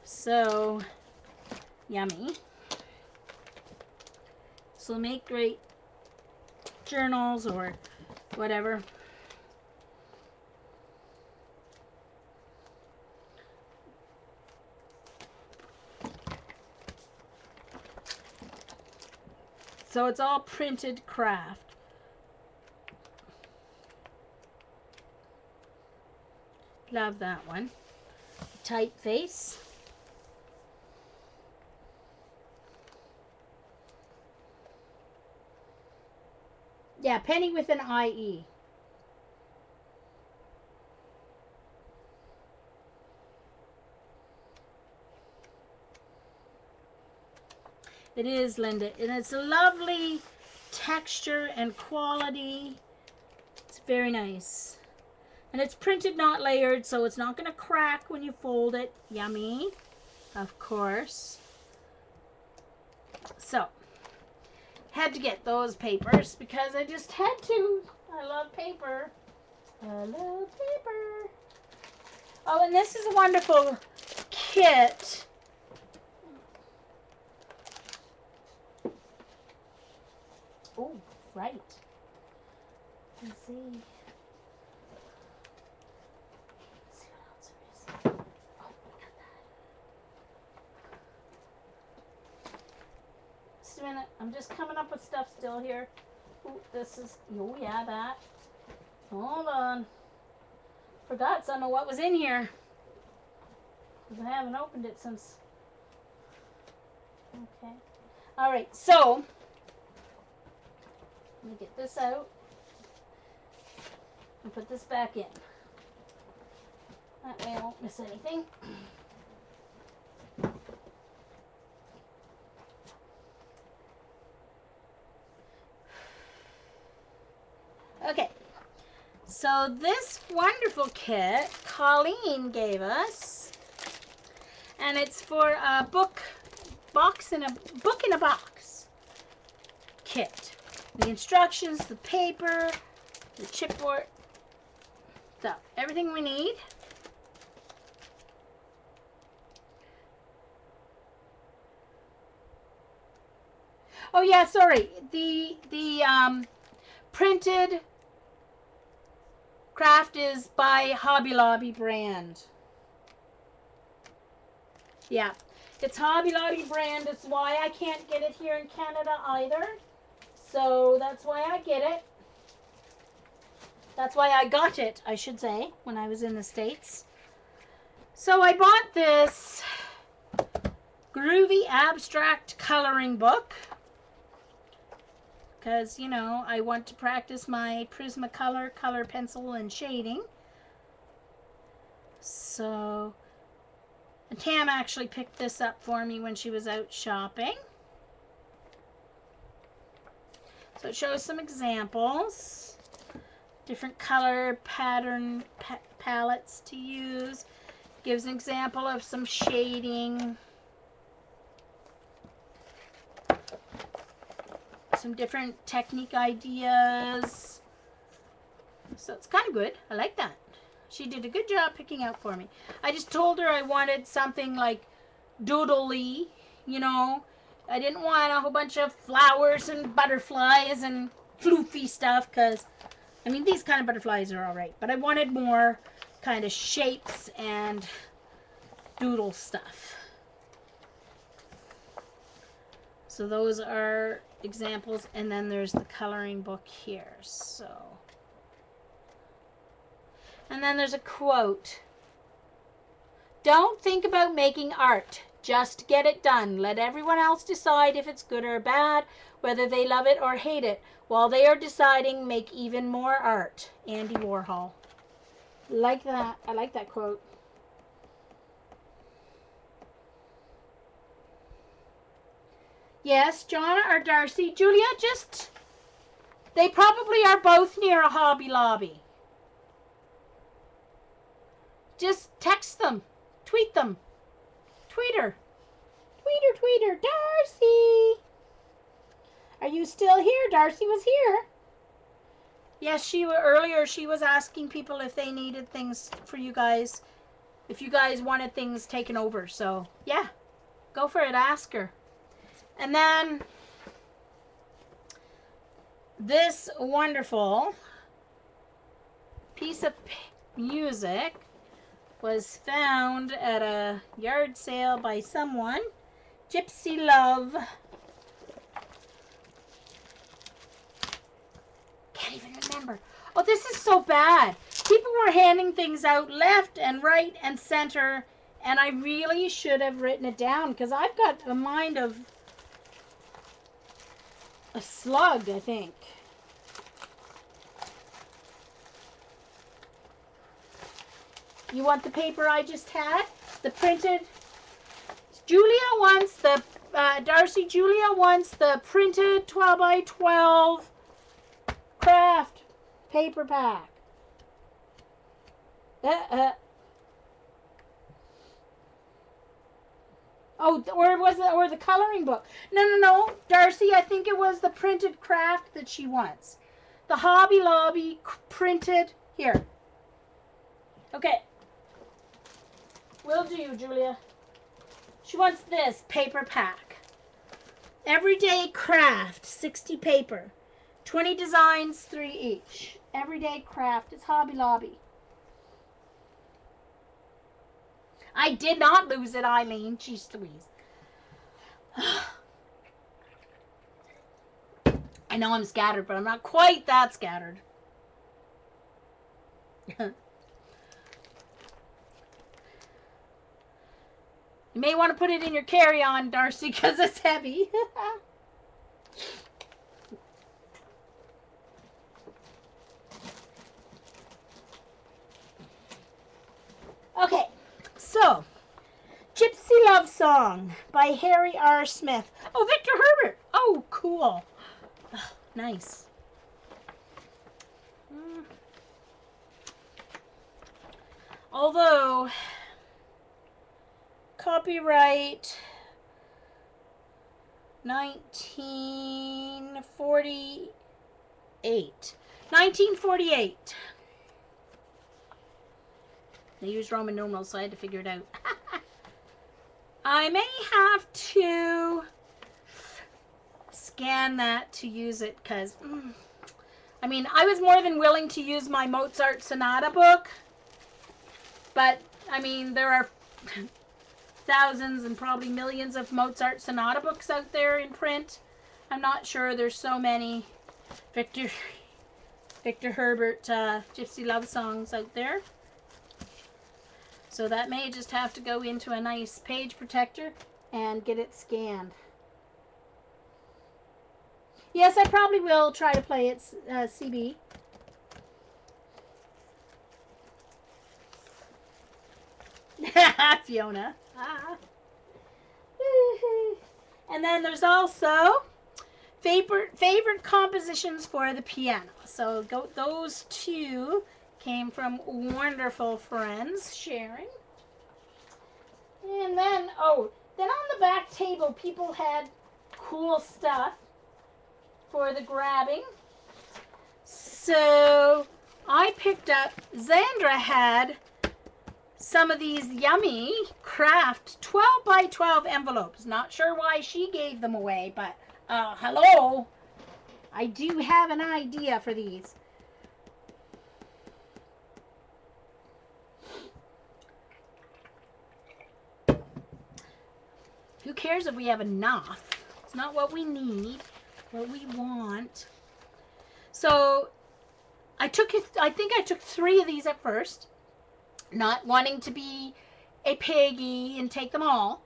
so yummy. So make great journals or whatever. So it's all printed craft. Love that one. Typeface. Yeah, Penny with an IE. It is, Linda. And it's a lovely texture and quality. It's very nice. And it's printed, not layered, so it's not going to crack when you fold it. Yummy, of course. So, had to get those papers because I just had to. I love paper. I love paper. Oh, and this is a wonderful kit. Oh, right. Let's see. Let's see what else there is. Oh, look at that. Just a minute. I'm just coming up with stuff still here. Ooh, this is, oh yeah, that. Hold on. Forgot some of what was in here. Because I haven't opened it since. Okay. Alright, so. Let me get this out. And put this back in. That way I won't miss anything. Okay. So this wonderful kit Colleen gave us, and it's for a book in a box kit. The instructions, the paper, the chipboard, so everything we need. Oh yeah, sorry. The printed craft is by Hobby Lobby brand. Yeah, it's Hobby Lobby brand. It's why I can't get it here in Canada either. So that's why I get it. That's why I got it, I should say, when I was in the States. So I bought this groovy abstract coloring book. Because, you know, I want to practice my Prismacolor color pencil and shading. So, and Tam actually picked this up for me when she was out shopping. So it shows some examples. Different color pattern palettes to use. Gives an example of some shading. Some different technique ideas. So it's kind of good. I like that. She did a good job picking out for me. I just told her I wanted something like doodly, you know. I didn't want a whole bunch of flowers and butterflies and floofy stuff because, I mean, these kind of butterflies are alright. But I wanted more kind of shapes and doodle stuff. So those are examples, and then there's the coloring book here. So, and then there's a quote. Don't think about making art. Just get it done. Let everyone else decide if it's good or bad, whether they love it or hate it. While they are deciding, make even more art. Andy Warhol. Like that. I like that quote. Yes, Jonna or Darcy. Julia, just... They probably are both near a Hobby Lobby. Just text them. Tweet them. Tweet her. Tweet her. Darcy! Are you still here? Darcy was here. Yes, earlier she was asking people if they needed things for you guys. If you guys wanted things taken over. So, yeah. Go for it. Ask her. And then this wonderful piece of music was found at a yard sale by someone. Gypsy Love. Can't even remember. Oh, this is so bad. People were handing things out left and right and center, and I really should have written it down because I've got a mind of a slug, I think. You want the paper I just had? The printed. Julia wants the, Julia wants the printed 12 by 12 craft paper pack. Oh, or the coloring book. No. Darcy, I think it was the printed craft that she wants. The Hobby Lobby printed. Here. Okay. Will do, Julia. She wants this paper pack. Everyday craft, 60 paper. 20 designs, 3 each. Everyday craft. It's Hobby Lobby. I did not lose it, Eileen. Jeez Louise. I know I'm scattered, but I'm not quite that scattered. You may want to put it in your carry-on, Darcy, because it's heavy. Okay, so Gypsy Love Song by Harry R. Smith. Oh, Victor Herbert. Oh, cool. Oh, nice. Although, copyright 1948. 1948. I used Roman numerals, so I had to figure it out. I may have to scan that to use it, because, I mean, I was more than willing to use my Mozart Sonata book, but, I mean, there are thousands and probably millions of Mozart Sonata books out there in print. I'm not sure there's so many Victor Herbert Gypsy Love Songs out there. So that may just have to go into a nice page protector and get it scanned. Yes, I probably will try to play it CB. Fiona. And then there's also favorite compositions for the piano. So those two came from wonderful friends sharing. And then, then on the back table, people had cool stuff for the grabbing. So I picked up, Zandra had some of these yummy craft 12 by 12 envelopes. Not sure why she gave them away, but hello, I do have an idea for these. Who cares if we have enough? It's not what we need, what we want. So I think I took 3 of these at first, not wanting to be a piggy and take them all.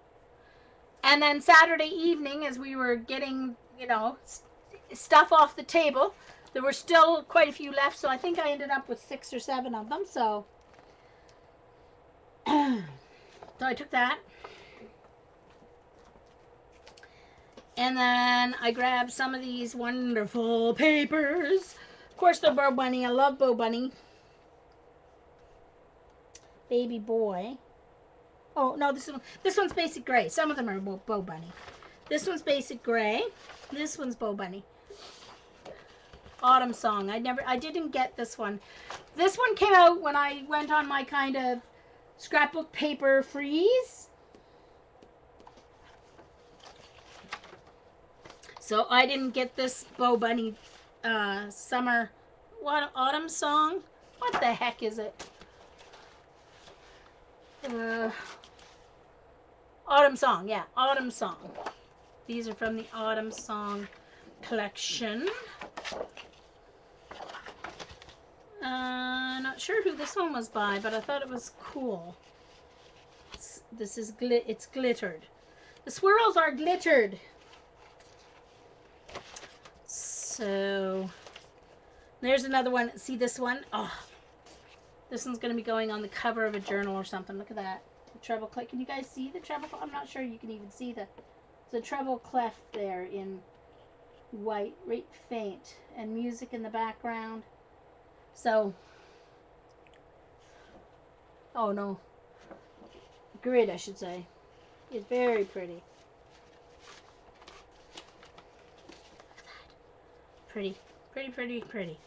And then Saturday evening, as we were getting, stuff off the table, there were still quite a few left, so I think I ended up with 6 or 7 of them. So I took that. And then I grabbed some of these wonderful papers. Of course, the Bo Bunny. I love Bo Bunny. Baby boy. Oh, no, this one's basic gray. Some of them are Bo Bunny. This one's basic gray. This one's Bo Bunny. Autumn Song. I didn't get this one. This one came out when I went on my kind of scrapbook paper freeze. So I didn't get this Bo Bunny summer, autumn song. What the heck is it? Autumn Song, yeah, Autumn Song. These are from the Autumn Song collection. Not sure who this one was by, but I thought it was cool. It's glittered. The swirls are glittered. So there's another one. See this one? Oh, this one's going to be going on the cover of a journal or something. Look at that. The treble clef. Can you guys see the treble clef? I'm not sure you can even see the treble clef there in white, right faint, and music in the background. So, oh no, grid I should say. It's very pretty. Pretty, pretty, pretty, pretty.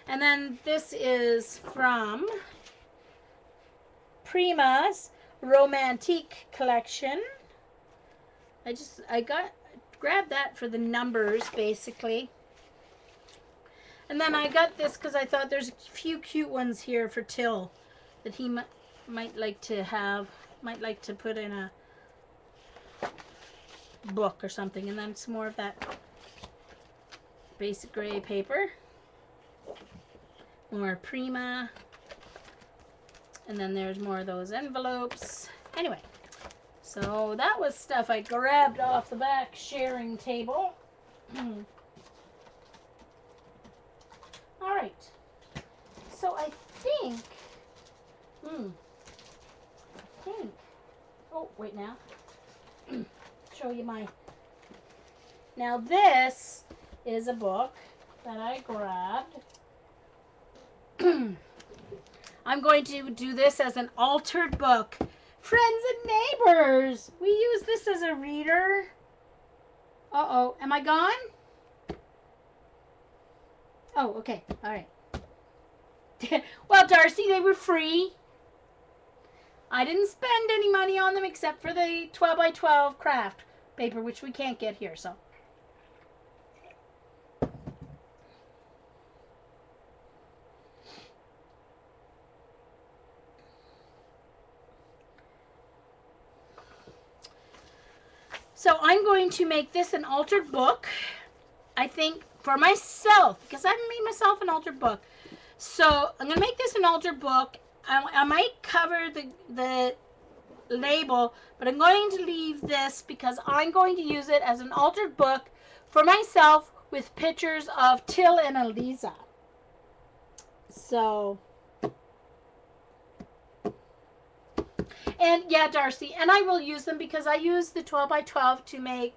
And then this is from Prima's Romantique collection. I grabbed that for the numbers basically. And then I got this because I thought there's a few cute ones here for Till that he might like to put in a book or something. And then some more of that basic gray paper. More Prima. And then there's more of those envelopes. Anyway, so that was stuff I grabbed off the back sharing table. All right. So I think, oh, wait now. Show you my, now this is a book that I grabbed. I'm going to do this as an altered book. Friends and neighbors, we use this as a reader. Uh-oh, am I gone? Oh, okay, all right. Well, Darcy, they were free. I didn't spend any money on them except for the 12 by 12 craft paper, which we can't get here, so. So I'm going to make this an altered book, I think, for myself, because I haven't made myself an altered book. So I'm going to make this an altered book. I might cover the label, but I'm going to leave this because I'm going to use it as an altered book for myself with pictures of Till and Eliza. So, and yeah, Darcy, and I will use them because I use the 12 by 12 to make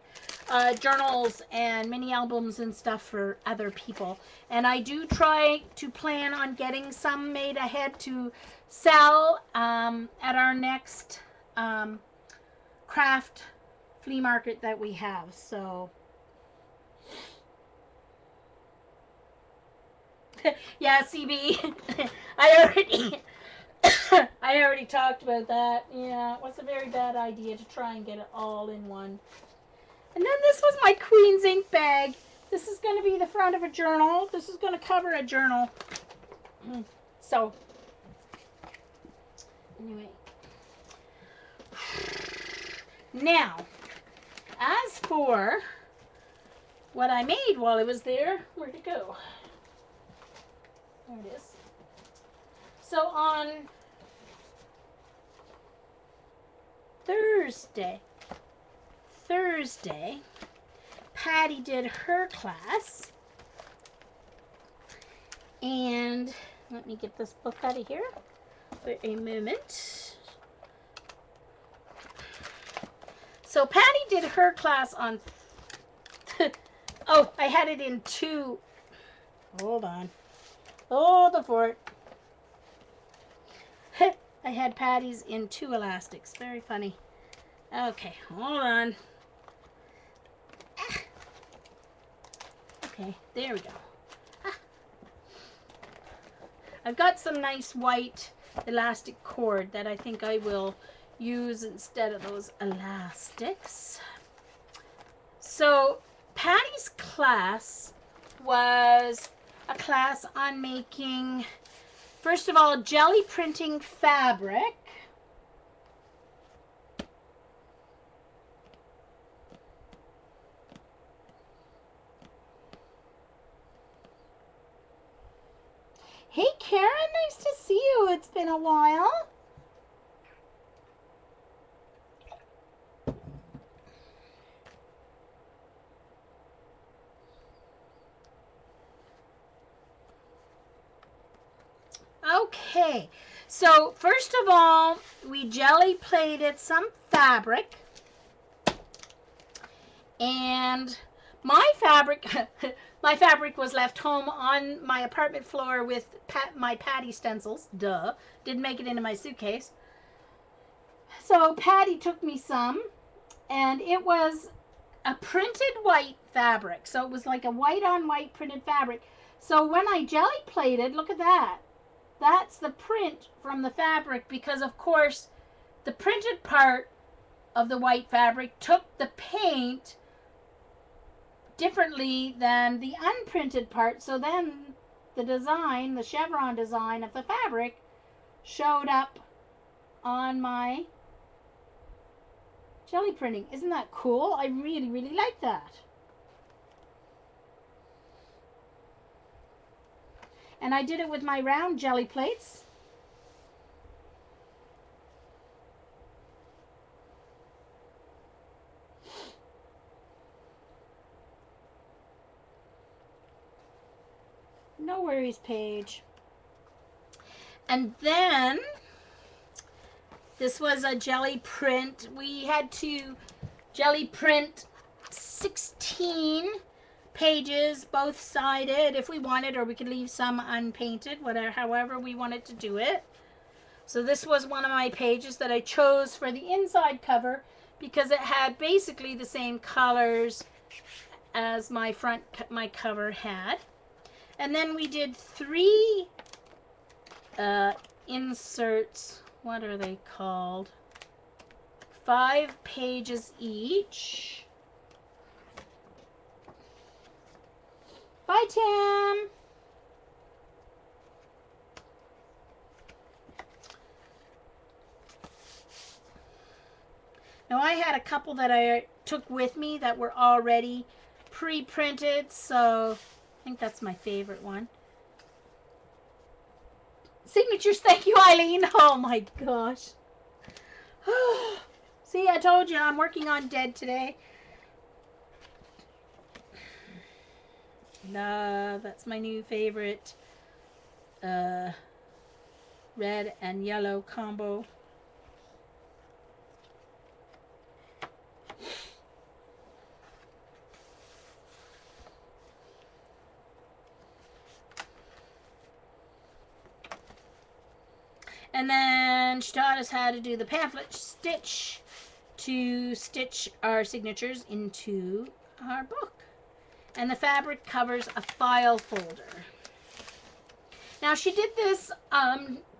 journals and mini albums and stuff for other people. And I do try to plan on getting some made ahead to sell at our next craft flea market that we have. So yeah, CB, I already talked about that. Yeah, it was a very bad idea to try and get it all in one. And then this was my Queen's ink bag. This is going to be the front of a journal. This is going to cover a journal. So, anyway. Now, as for what I made while I was there, where'd it go? There it is. So on Thursday, Patty did her class, and let me get this book out of here for a moment. So Patty did her class on, oh, I had it in two, hold on, hold the fort. I had Patty's in two elastics, very funny. Okay, hold on. Okay, there we go. I've got some nice white elastic cord that I think I will use instead of those elastics. So Patty's class was a class on making, first of all, jelly printing fabric. Hey Karen, nice to see you. It's been a while. Okay, so first of all, we jelly plated some fabric, and my fabric was left home on my apartment floor with my Patty stencils. Duh, didn't make it into my suitcase. So Patty took me some, and it was a printed white fabric, so it was like a white on white printed fabric. So when I jelly plated, look at that. That's the print from the fabric, because of course the printed part of the white fabric took the paint differently than the unprinted part. So then the design, the chevron design of the fabric, showed up on my jelly printing. Isn't that cool? I really, really like that. And I did it with my round jelly plates. No worries, Paige. And then this was a jelly print. We had to jelly print 16 pages, both sided, if we wanted, or we could leave some unpainted, whatever, however we wanted to do it. So this was one of my pages that I chose for the inside cover because it had basically the same colors as my cover had. And then we did 3 inserts. What are they called? 5 pages each. Bye, Tim. Now I had a couple that I took with me that were already pre-printed, so I think that's my favorite one. Signatures, thank you, Eileen. Oh my gosh. See, I told you I'm working on Dead today. Love, that's my new favorite red and yellow combo. And then she taught us how to do the pamphlet stitch to stitch our signatures into our book. And the fabric covers a file folder. Now she did this,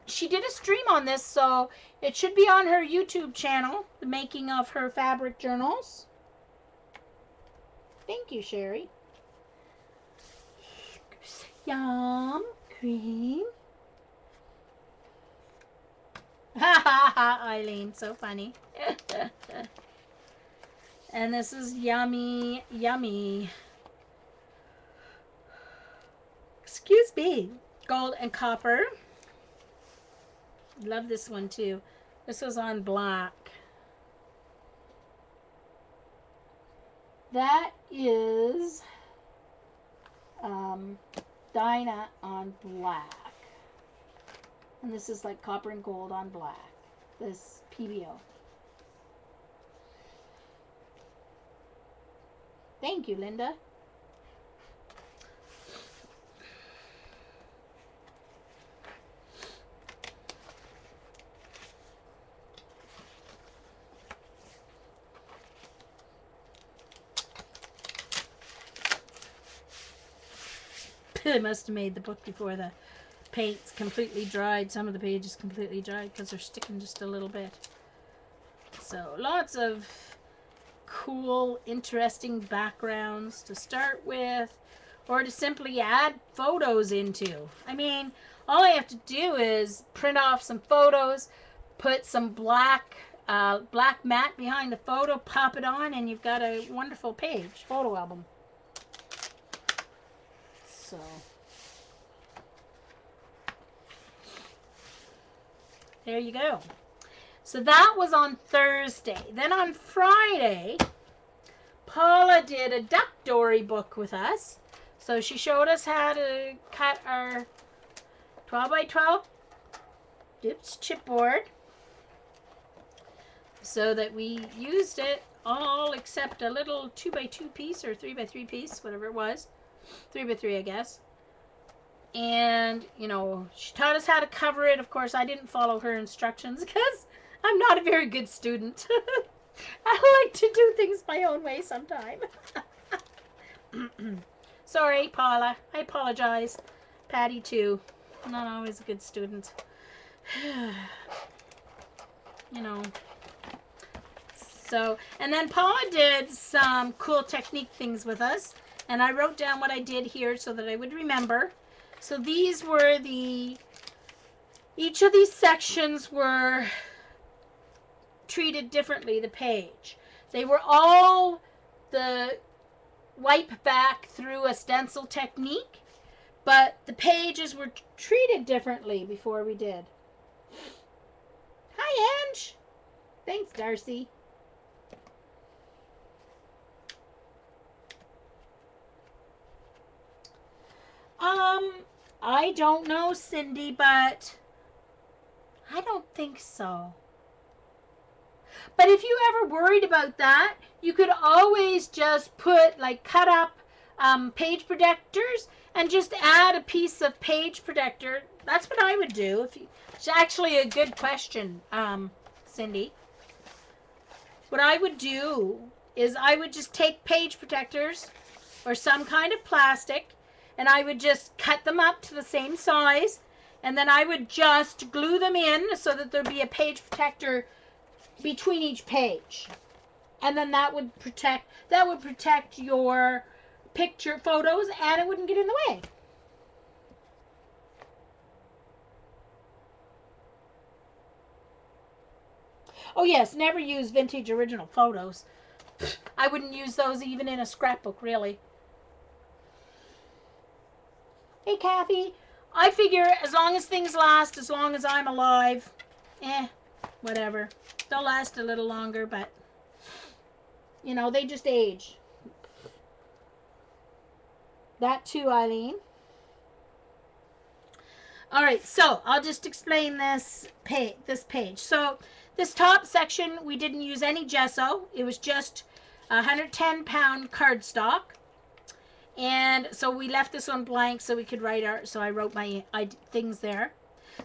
she did a stream on this, so it should be on her YouTube channel, the making of her fabric journals. Thank you, Sherry. Yum, cream. Ha ha ha, Eileen, so funny. And this is yummy, yummy. Excuse me. Gold and copper. Love this one too. This was on black. That is Dinah on black. And this is like copper and gold on black. This PBO. Thank you, Linda. I must have made the book before the paint's completely dried. Some of the pages completely dried because they're sticking just a little bit. So lots of cool, interesting backgrounds to start with, or to simply add photos into. I mean, all I have to do is print off some photos, put some black mat behind the photo, pop it on, and you've got a wonderful page, photo album. So there you go. So that was on Thursday. Then on Friday, Paula did a duck dory book with us. So she showed us how to cut our 12 by 12 dips chipboard, so that we used it all except a little 2 by 2 piece or 3 by 3 piece, whatever it was. 3 by 3, I guess. And, you know, she taught us how to cover it. Of course, I didn't follow her instructions because I'm not a very good student. I like to do things my own way sometime. Sorry, Paula. I apologize. Patty, too. I'm not always a good student. You know. So, and then Paula did some cool technique things with us. And I wrote down what I did here so that I would remember. So these were each of these sections were treated differently, the page. They were all the wipe back through a stencil technique, but the pages were treated differently before we did. Hi, Ange. Thanks, Darcy. I don't know, Cindy, but I don't think so. But if you ever worried about that, you could always just put, like, cut up page protectors and just add a piece of page protector. That's what I would do. It's actually a good question, Cindy. What I would do is I would just take page protectors or some kind of plastic, and I would just cut them up to the same size, and then I would just glue them in so that there'd be a page protector between each page, and then that would protect your picture photos, and it wouldn't get in the way. Oh yes, never use vintage original photos. I wouldn't use those even in a scrapbook, really. Hey Kathy, I figure as long as things last, as long as I'm alive, whatever. They'll last a little longer, but, you know, they just age. That too, Eileen. All right, so I'll just explain this page. So this top section, we didn't use any gesso. It was just 110-pound cardstock. And so we left this one blank so we could write so I wrote my things there.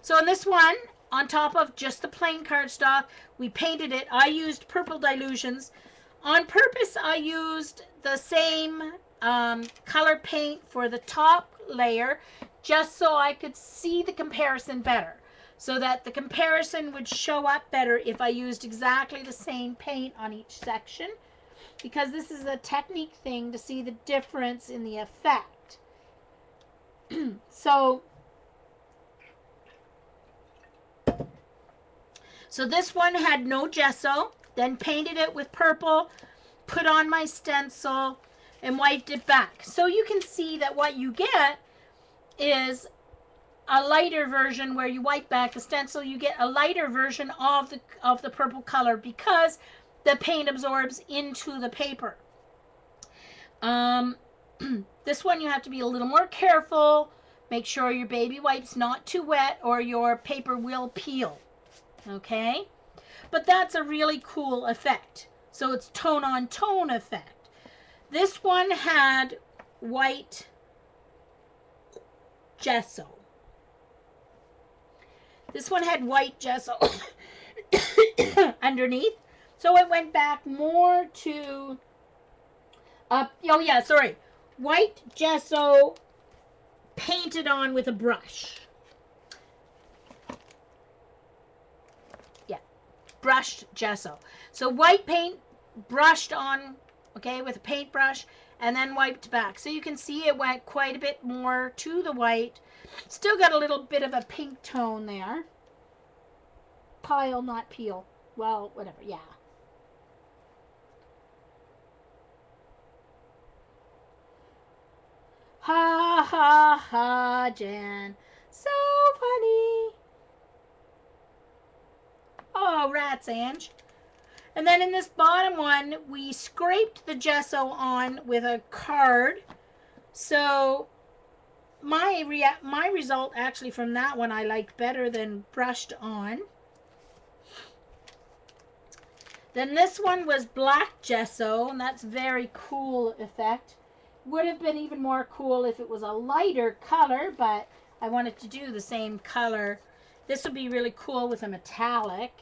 So in this one, on top of just the plain cardstock, we painted it. I used purple dilutions. On purpose, I used the same color paint for the top layer just so I could see the comparison better. So that the comparison would show up better if I used exactly the same paint on each section. Because this is a technique thing to see the difference in the effect. So this one had no gesso, then painted it with purple, put on my stencil, and wiped it back. So you can see that what you get is a lighter version where you wipe back the stencil. You get a lighter version of the purple color because the paint absorbs into the paper. This one you have to be a little more careful. Make sure your baby wipe's not too wet or your paper will peel. Okay? But that's a really cool effect. So it's tone on tone effect. This one had white gesso. This one had white gesso underneath. So it went back more to, white gesso painted on with a brush. Yeah, brushed gesso. So white paint brushed on, okay, with a paintbrush, and then wiped back. So you can see it went quite a bit more to the white. Still got a little bit of a pink tone there. Pile, not peel. Well, whatever, yeah. Ha ha ha, Jan. So funny. Oh, rats, Ange. And then in this bottom one, we scraped the gesso on with a card. So my result actually from that one I liked better than brushed on. Then this one was black gesso, and that's very cool effect. Would have been even more cool if it was a lighter color, but I wanted to do the same color. This would be really cool with a metallic.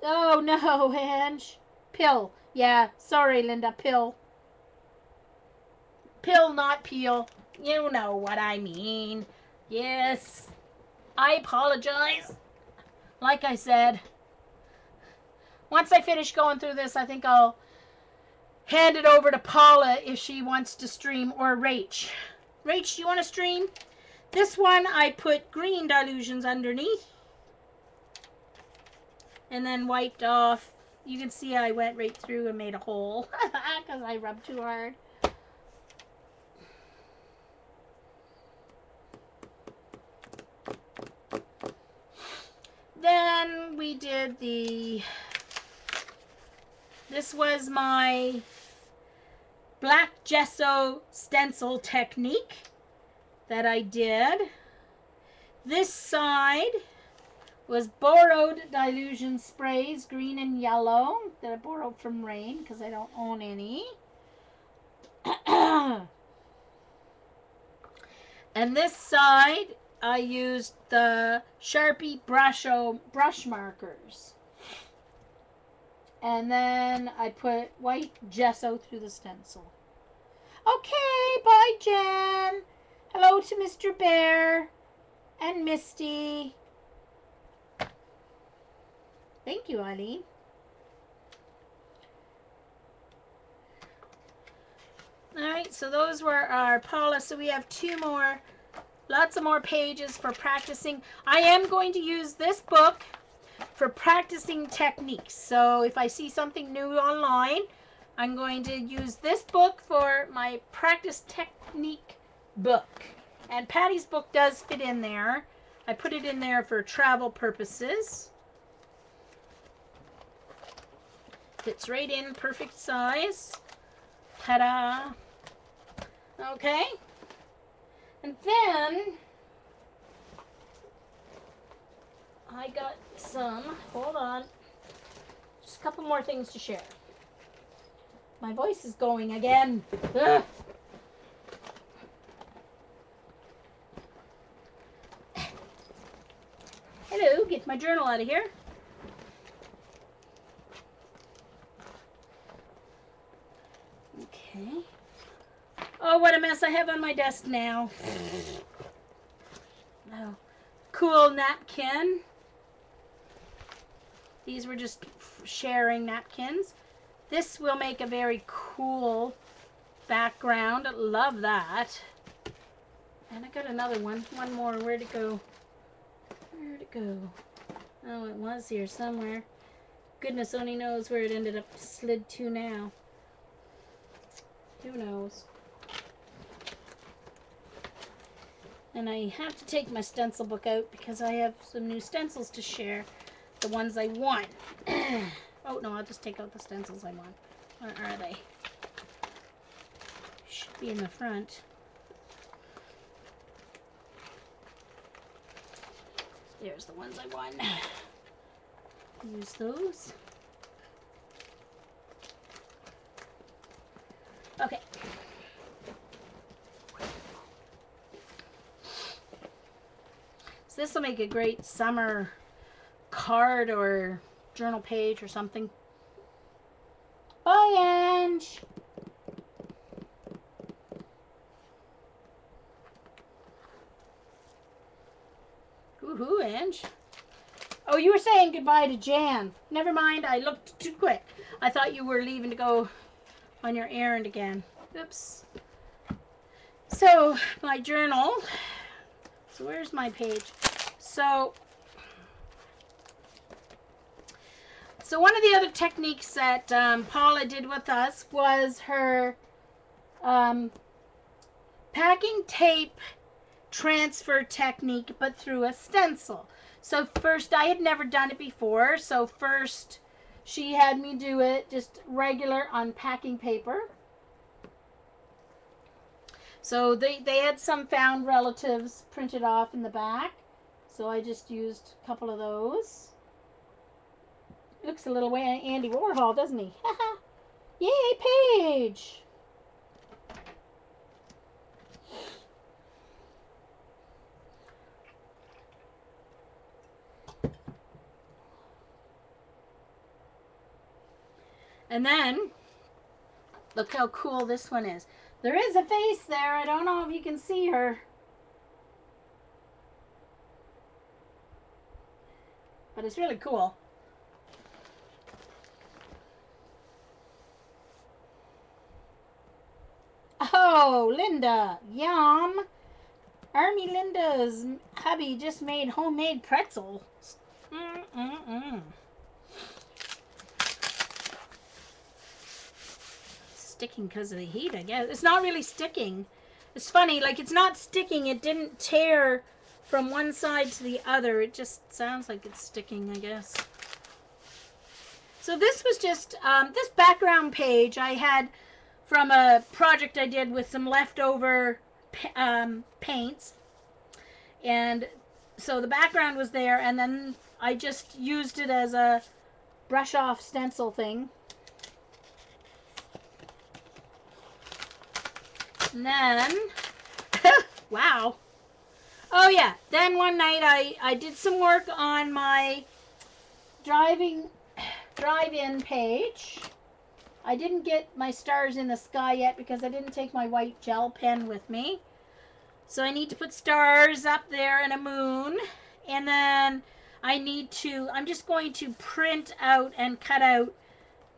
Oh no, Ange. Pill. Yeah, sorry, Linda. Pill. Pill, not peel. You know what I mean. Yes. I apologize. Like I said, once I finish going through this, I think I'll hand it over to Paula if she wants to stream, or Rach. Rach, do you want to stream? This one I put green dilutions underneath and then wiped off. You can see I went right through and made a hole because I rubbed too hard. Then we did this was my black gesso stencil technique. that I did. This side was borrowed Dilution sprays, green and yellow, that I borrowed from Rain because I don't own any. And this side, I used the Sharpie brush markers. And then I put white gesso through the stencil. Okay, bye, Jen. Hello to Mr. Bear and Misty. Thank you, Eileen. Alright, so those were our Paula. So we have two more, lots of more pages for practicing. I am going to use this book for practicing techniques. So if I see something new online, I'm going to use this book for my practice technique book. And Patty's book does fit in there. I put it in there for travel purposes. Fits right in, perfect size. Ta-da! Okay. And then I got some, hold on, just a couple more things to share. My voice is going again. Ugh. Hello, get my journal out of here. Okay. Oh, what a mess I have on my desk now. Oh, cool napkin. These were just sharing napkins. This will make a very cool background. Love that. And I got another one. One more. Where'd it go? Where'd it go? Oh, it was here somewhere. Goodness only knows where it ended up slid to now. Who knows? And I have to take my stencil book out because I have some new stencils to share. The ones I won. Oh, no, I'll just take out the stencils I won. Where are they? Should be in the front. There's the ones I won. Use those. Okay. So this will make a great summer card or journal page or something. Bye, Ange. Woohoo, Ange. Oh, you were saying goodbye to Jan. Never mind, I looked too quick. I thought you were leaving to go on your errand again. Oops. So, my journal. So, where's my page? So one of the other techniques that Paula did with us was her packing tape transfer technique, but through a stencil. So first, I had never done it before, so first she had me do it just regular on packing paper. So they had some found relatives printed off in the back, so I just used a couple of those. Looks a little way Andy Warhol, doesn't he? Yay, Paige! And then, look how cool this one is. There is a face there. I don't know if you can see her. But it's really cool. Oh, Linda. Yum. Army Linda's hubby just made homemade pretzels. Sticking because of the heat, I guess. It's not really sticking. It's funny, like it's not sticking. It didn't tear from one side to the other. It just sounds like it's sticking, I guess. So this was just, this background page I had from a project I did with some leftover paints. And so the background was there, and then I just used it as a brush off stencil thing. And then, wow. Oh yeah, then one night I did some work on my drive-in page. I didn't get my stars in the sky yet because I didn't take my white gel pen with me. So I need to put stars up there and a moon. And then I'm just going to print out and cut out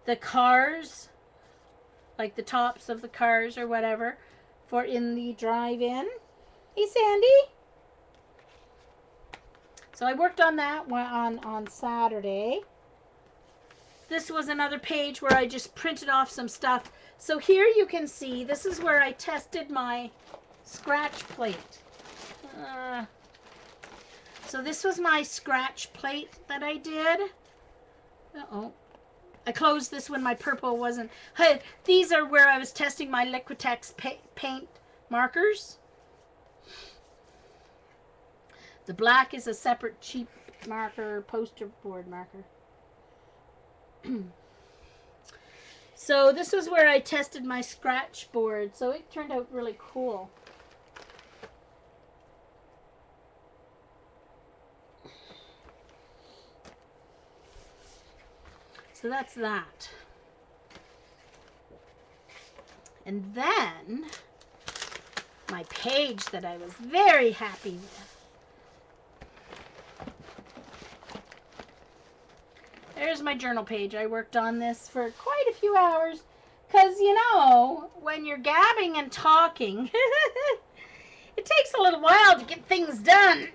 the cars, like the tops of the cars or whatever, for in the drive-in. Hey, Sandy. So I worked on that one on Saturday. This was another page where I just printed off some stuff. So here you can see, this is where I tested my scratch plate. So this was my scratch plate that I did. Uh-oh. I closed this when my purple wasn't. Hey, these are where I was testing my Liquitex paint markers. The black is a separate cheap marker, poster board marker. So this was where I tested my scratch board. So it turned out really cool. So that's that. And then my page that I was very happy with. There's my journal page. I worked on this for quite a few hours because, you know, when you're gabbing and talking, it takes a little while to get things done.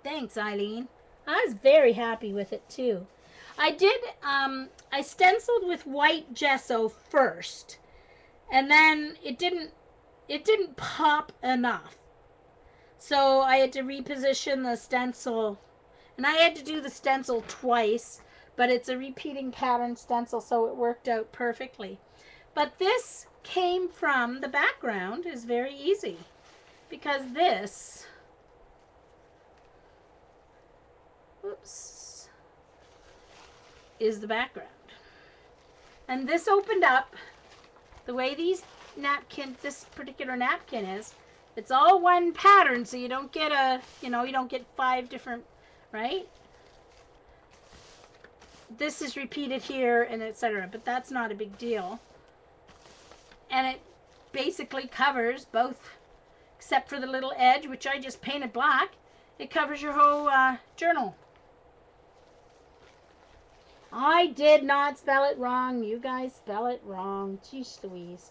Thanks, Eileen. I was very happy with it, too. I stenciled with white gesso first, and then it didn't pop enough. So I had to reposition the stencil, and I had to do the stencil twice, but it's a repeating pattern stencil, so it worked out perfectly. But this came from, the background is very easy, because this, whoops, is the background. And this opened up the way this particular napkin is. It's all one pattern, so you don't get you don't get 5 different, right? This is repeated here and etc., but that's not a big deal. And it basically covers both, except for the little edge, which I just painted black. It covers your whole journal. I did not spell it wrong. You guys spell it wrong. Jeez Louise.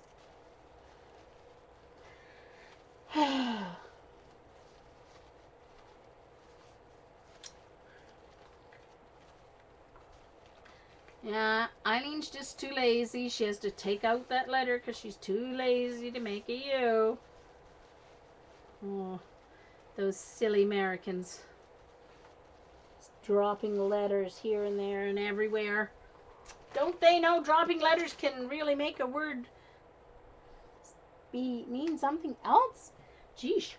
Yeah, Eileen's just too lazy. She has to take out that letter because she's too lazy to make a U. Oh, those silly Americans. Dropping letters here and there and everywhere. Don't they know dropping letters can really make a word mean something else? Geesh.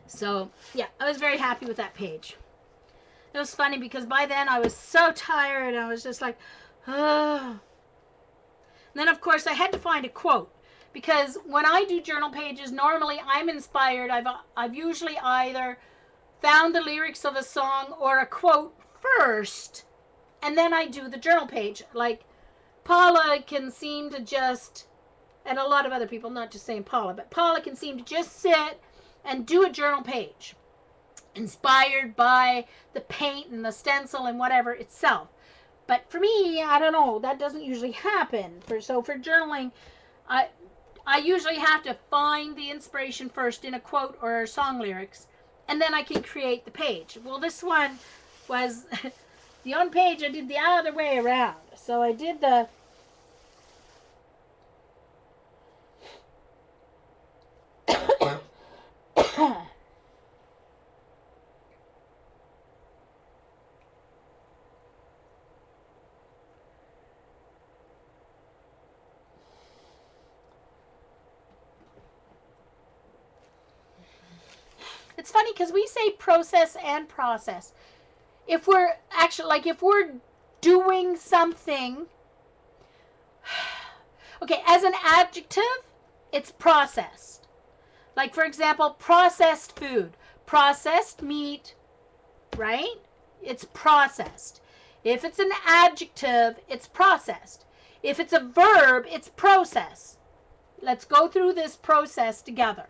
So, yeah, I was very happy with that page. It was funny because by then I was so tired. I was just like, oh. And then, of course, I had to find a quote. Because when I do journal pages, normally I'm inspired. I've usually either found the lyrics of a song or a quote first, and then I do the journal page. Like, Paula can seem to just, and a lot of other people, not just saying Paula, but Paula can seem to just sit and do a journal page, inspired by the paint and the stencil and whatever itself. But for me, I don't know, that doesn't usually happen. So for journaling, I usually have to find the inspiration first in a quote or song lyrics, and then I can create the page. Well, this one was the on page. I did the other way around. So I did the funny because we say process and process. If we're actually, like if we're doing something, okay, as an adjective, it's processed. Like, for example, processed food, processed meat, right? It's processed. If it's an adjective, it's processed. If it's a verb, it's process. Let's go through this process together.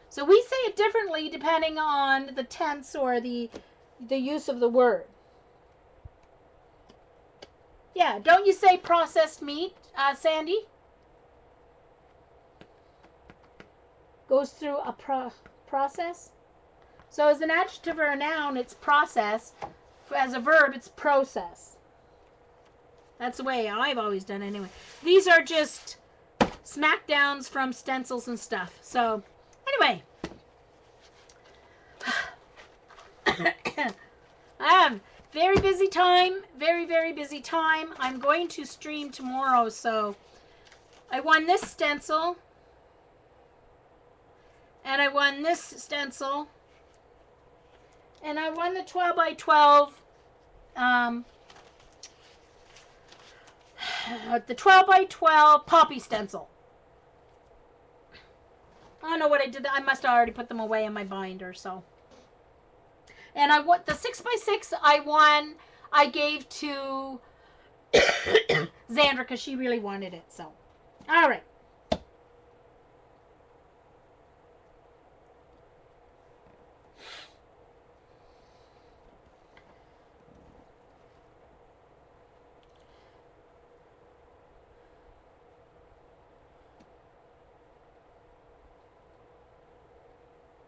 So we say it differently depending on the tense or the use of the word. Yeah, don't you say processed meat, Sandy? Goes through a process. So as an adjective or a noun, it's process. As a verb, it's process. That's the way I've always done it anyway. These are just smackdowns from stencils and stuff. So, anyway. I have very busy time. Very, very busy time. I'm going to stream tomorrow, so I won this stencil. And I won this stencil. And I won the 12 by 12. The 12 by 12 poppy stencil. I don't know what I did. I must have already put them away in my binder. So, and I want the 6 by 6. I won. I gave to Xandra because she really wanted it. So, all right.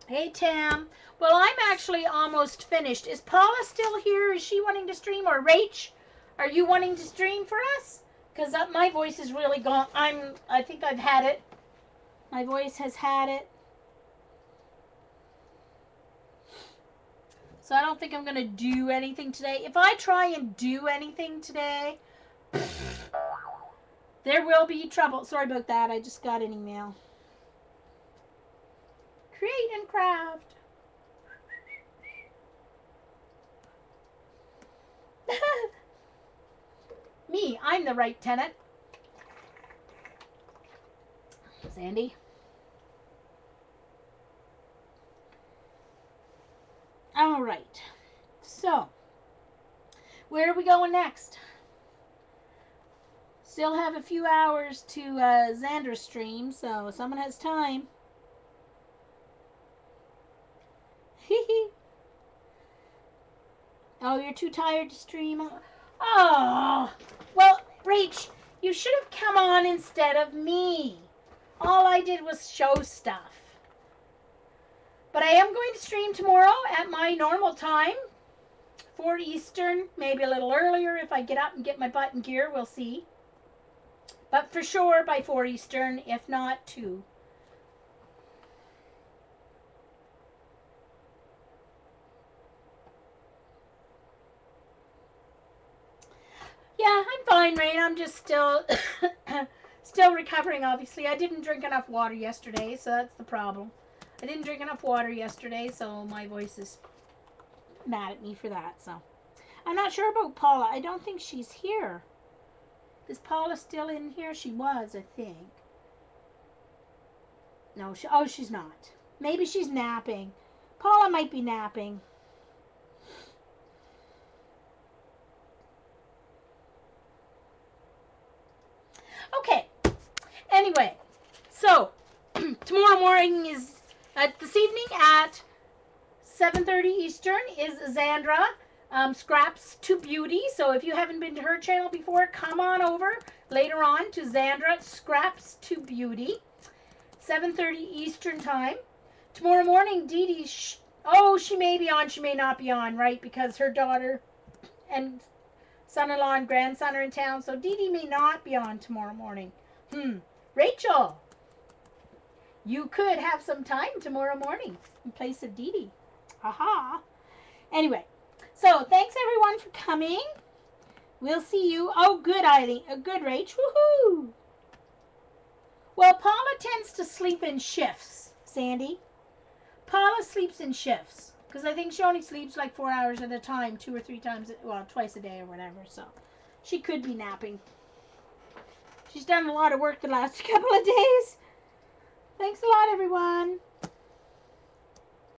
Hey, Tam. Well, I'm actually almost finished. Is Paula still here? Is she wanting to stream? Or Rach, are you wanting to stream for us? Because my voice is really gone. I think I've had it. My voice has had it. So I don't think I'm going to do anything today. If I try and do anything today, there will be trouble. Sorry about that. I just got an email. Create and craft. Me, I'm the right tenant. Sandy. All right. So, where are we going next? Still have a few hours to Xander stream, so someone has time. Oh, you're too tired to stream? Oh, well, Rach, you should have come on instead of me. All I did was show stuff. But I am going to stream tomorrow at my normal time, 4 Eastern, maybe a little earlier if I get up and get my butt in gear, we'll see. But for sure by 4 Eastern, if not 2. Yeah, I'm fine, Rain. I'm just still recovering, obviously. I didn't drink enough water yesterday, so that's the problem. I didn't drink enough water yesterday, so my voice is mad at me for that. So I'm not sure about Paula. I don't think she's here. Is Paula still in here? She was, I think. No, she's not. Maybe she's napping. Paula might be napping. Okay. Anyway, so tomorrow morning is this evening at 7:30 Eastern is Xandra Scraps to Beauty. So if you haven't been to her channel before, come on over later on to Xandra Scraps to Beauty, 7:30 Eastern time. Tomorrow morning, Dee Dee, she may be on, she may not be on, right? Because her daughter and son-in-law and grandson are in town, so Dee Dee may not be on tomorrow morning. Rachel, you could have some time tomorrow morning in place of Dee Dee. Aha. Anyway, so thanks everyone for coming. We'll see you. Oh, good, Eileen. Good, Rach. Woohoo. Well, Paula tends to sleep in shifts, Sandy. Paula sleeps in shifts because I think she only sleeps like 4 hours at a time, 2 or 3 times, well, twice a day or whatever. So she could be napping. She's done a lot of work the last couple of days. Thanks a lot, everyone.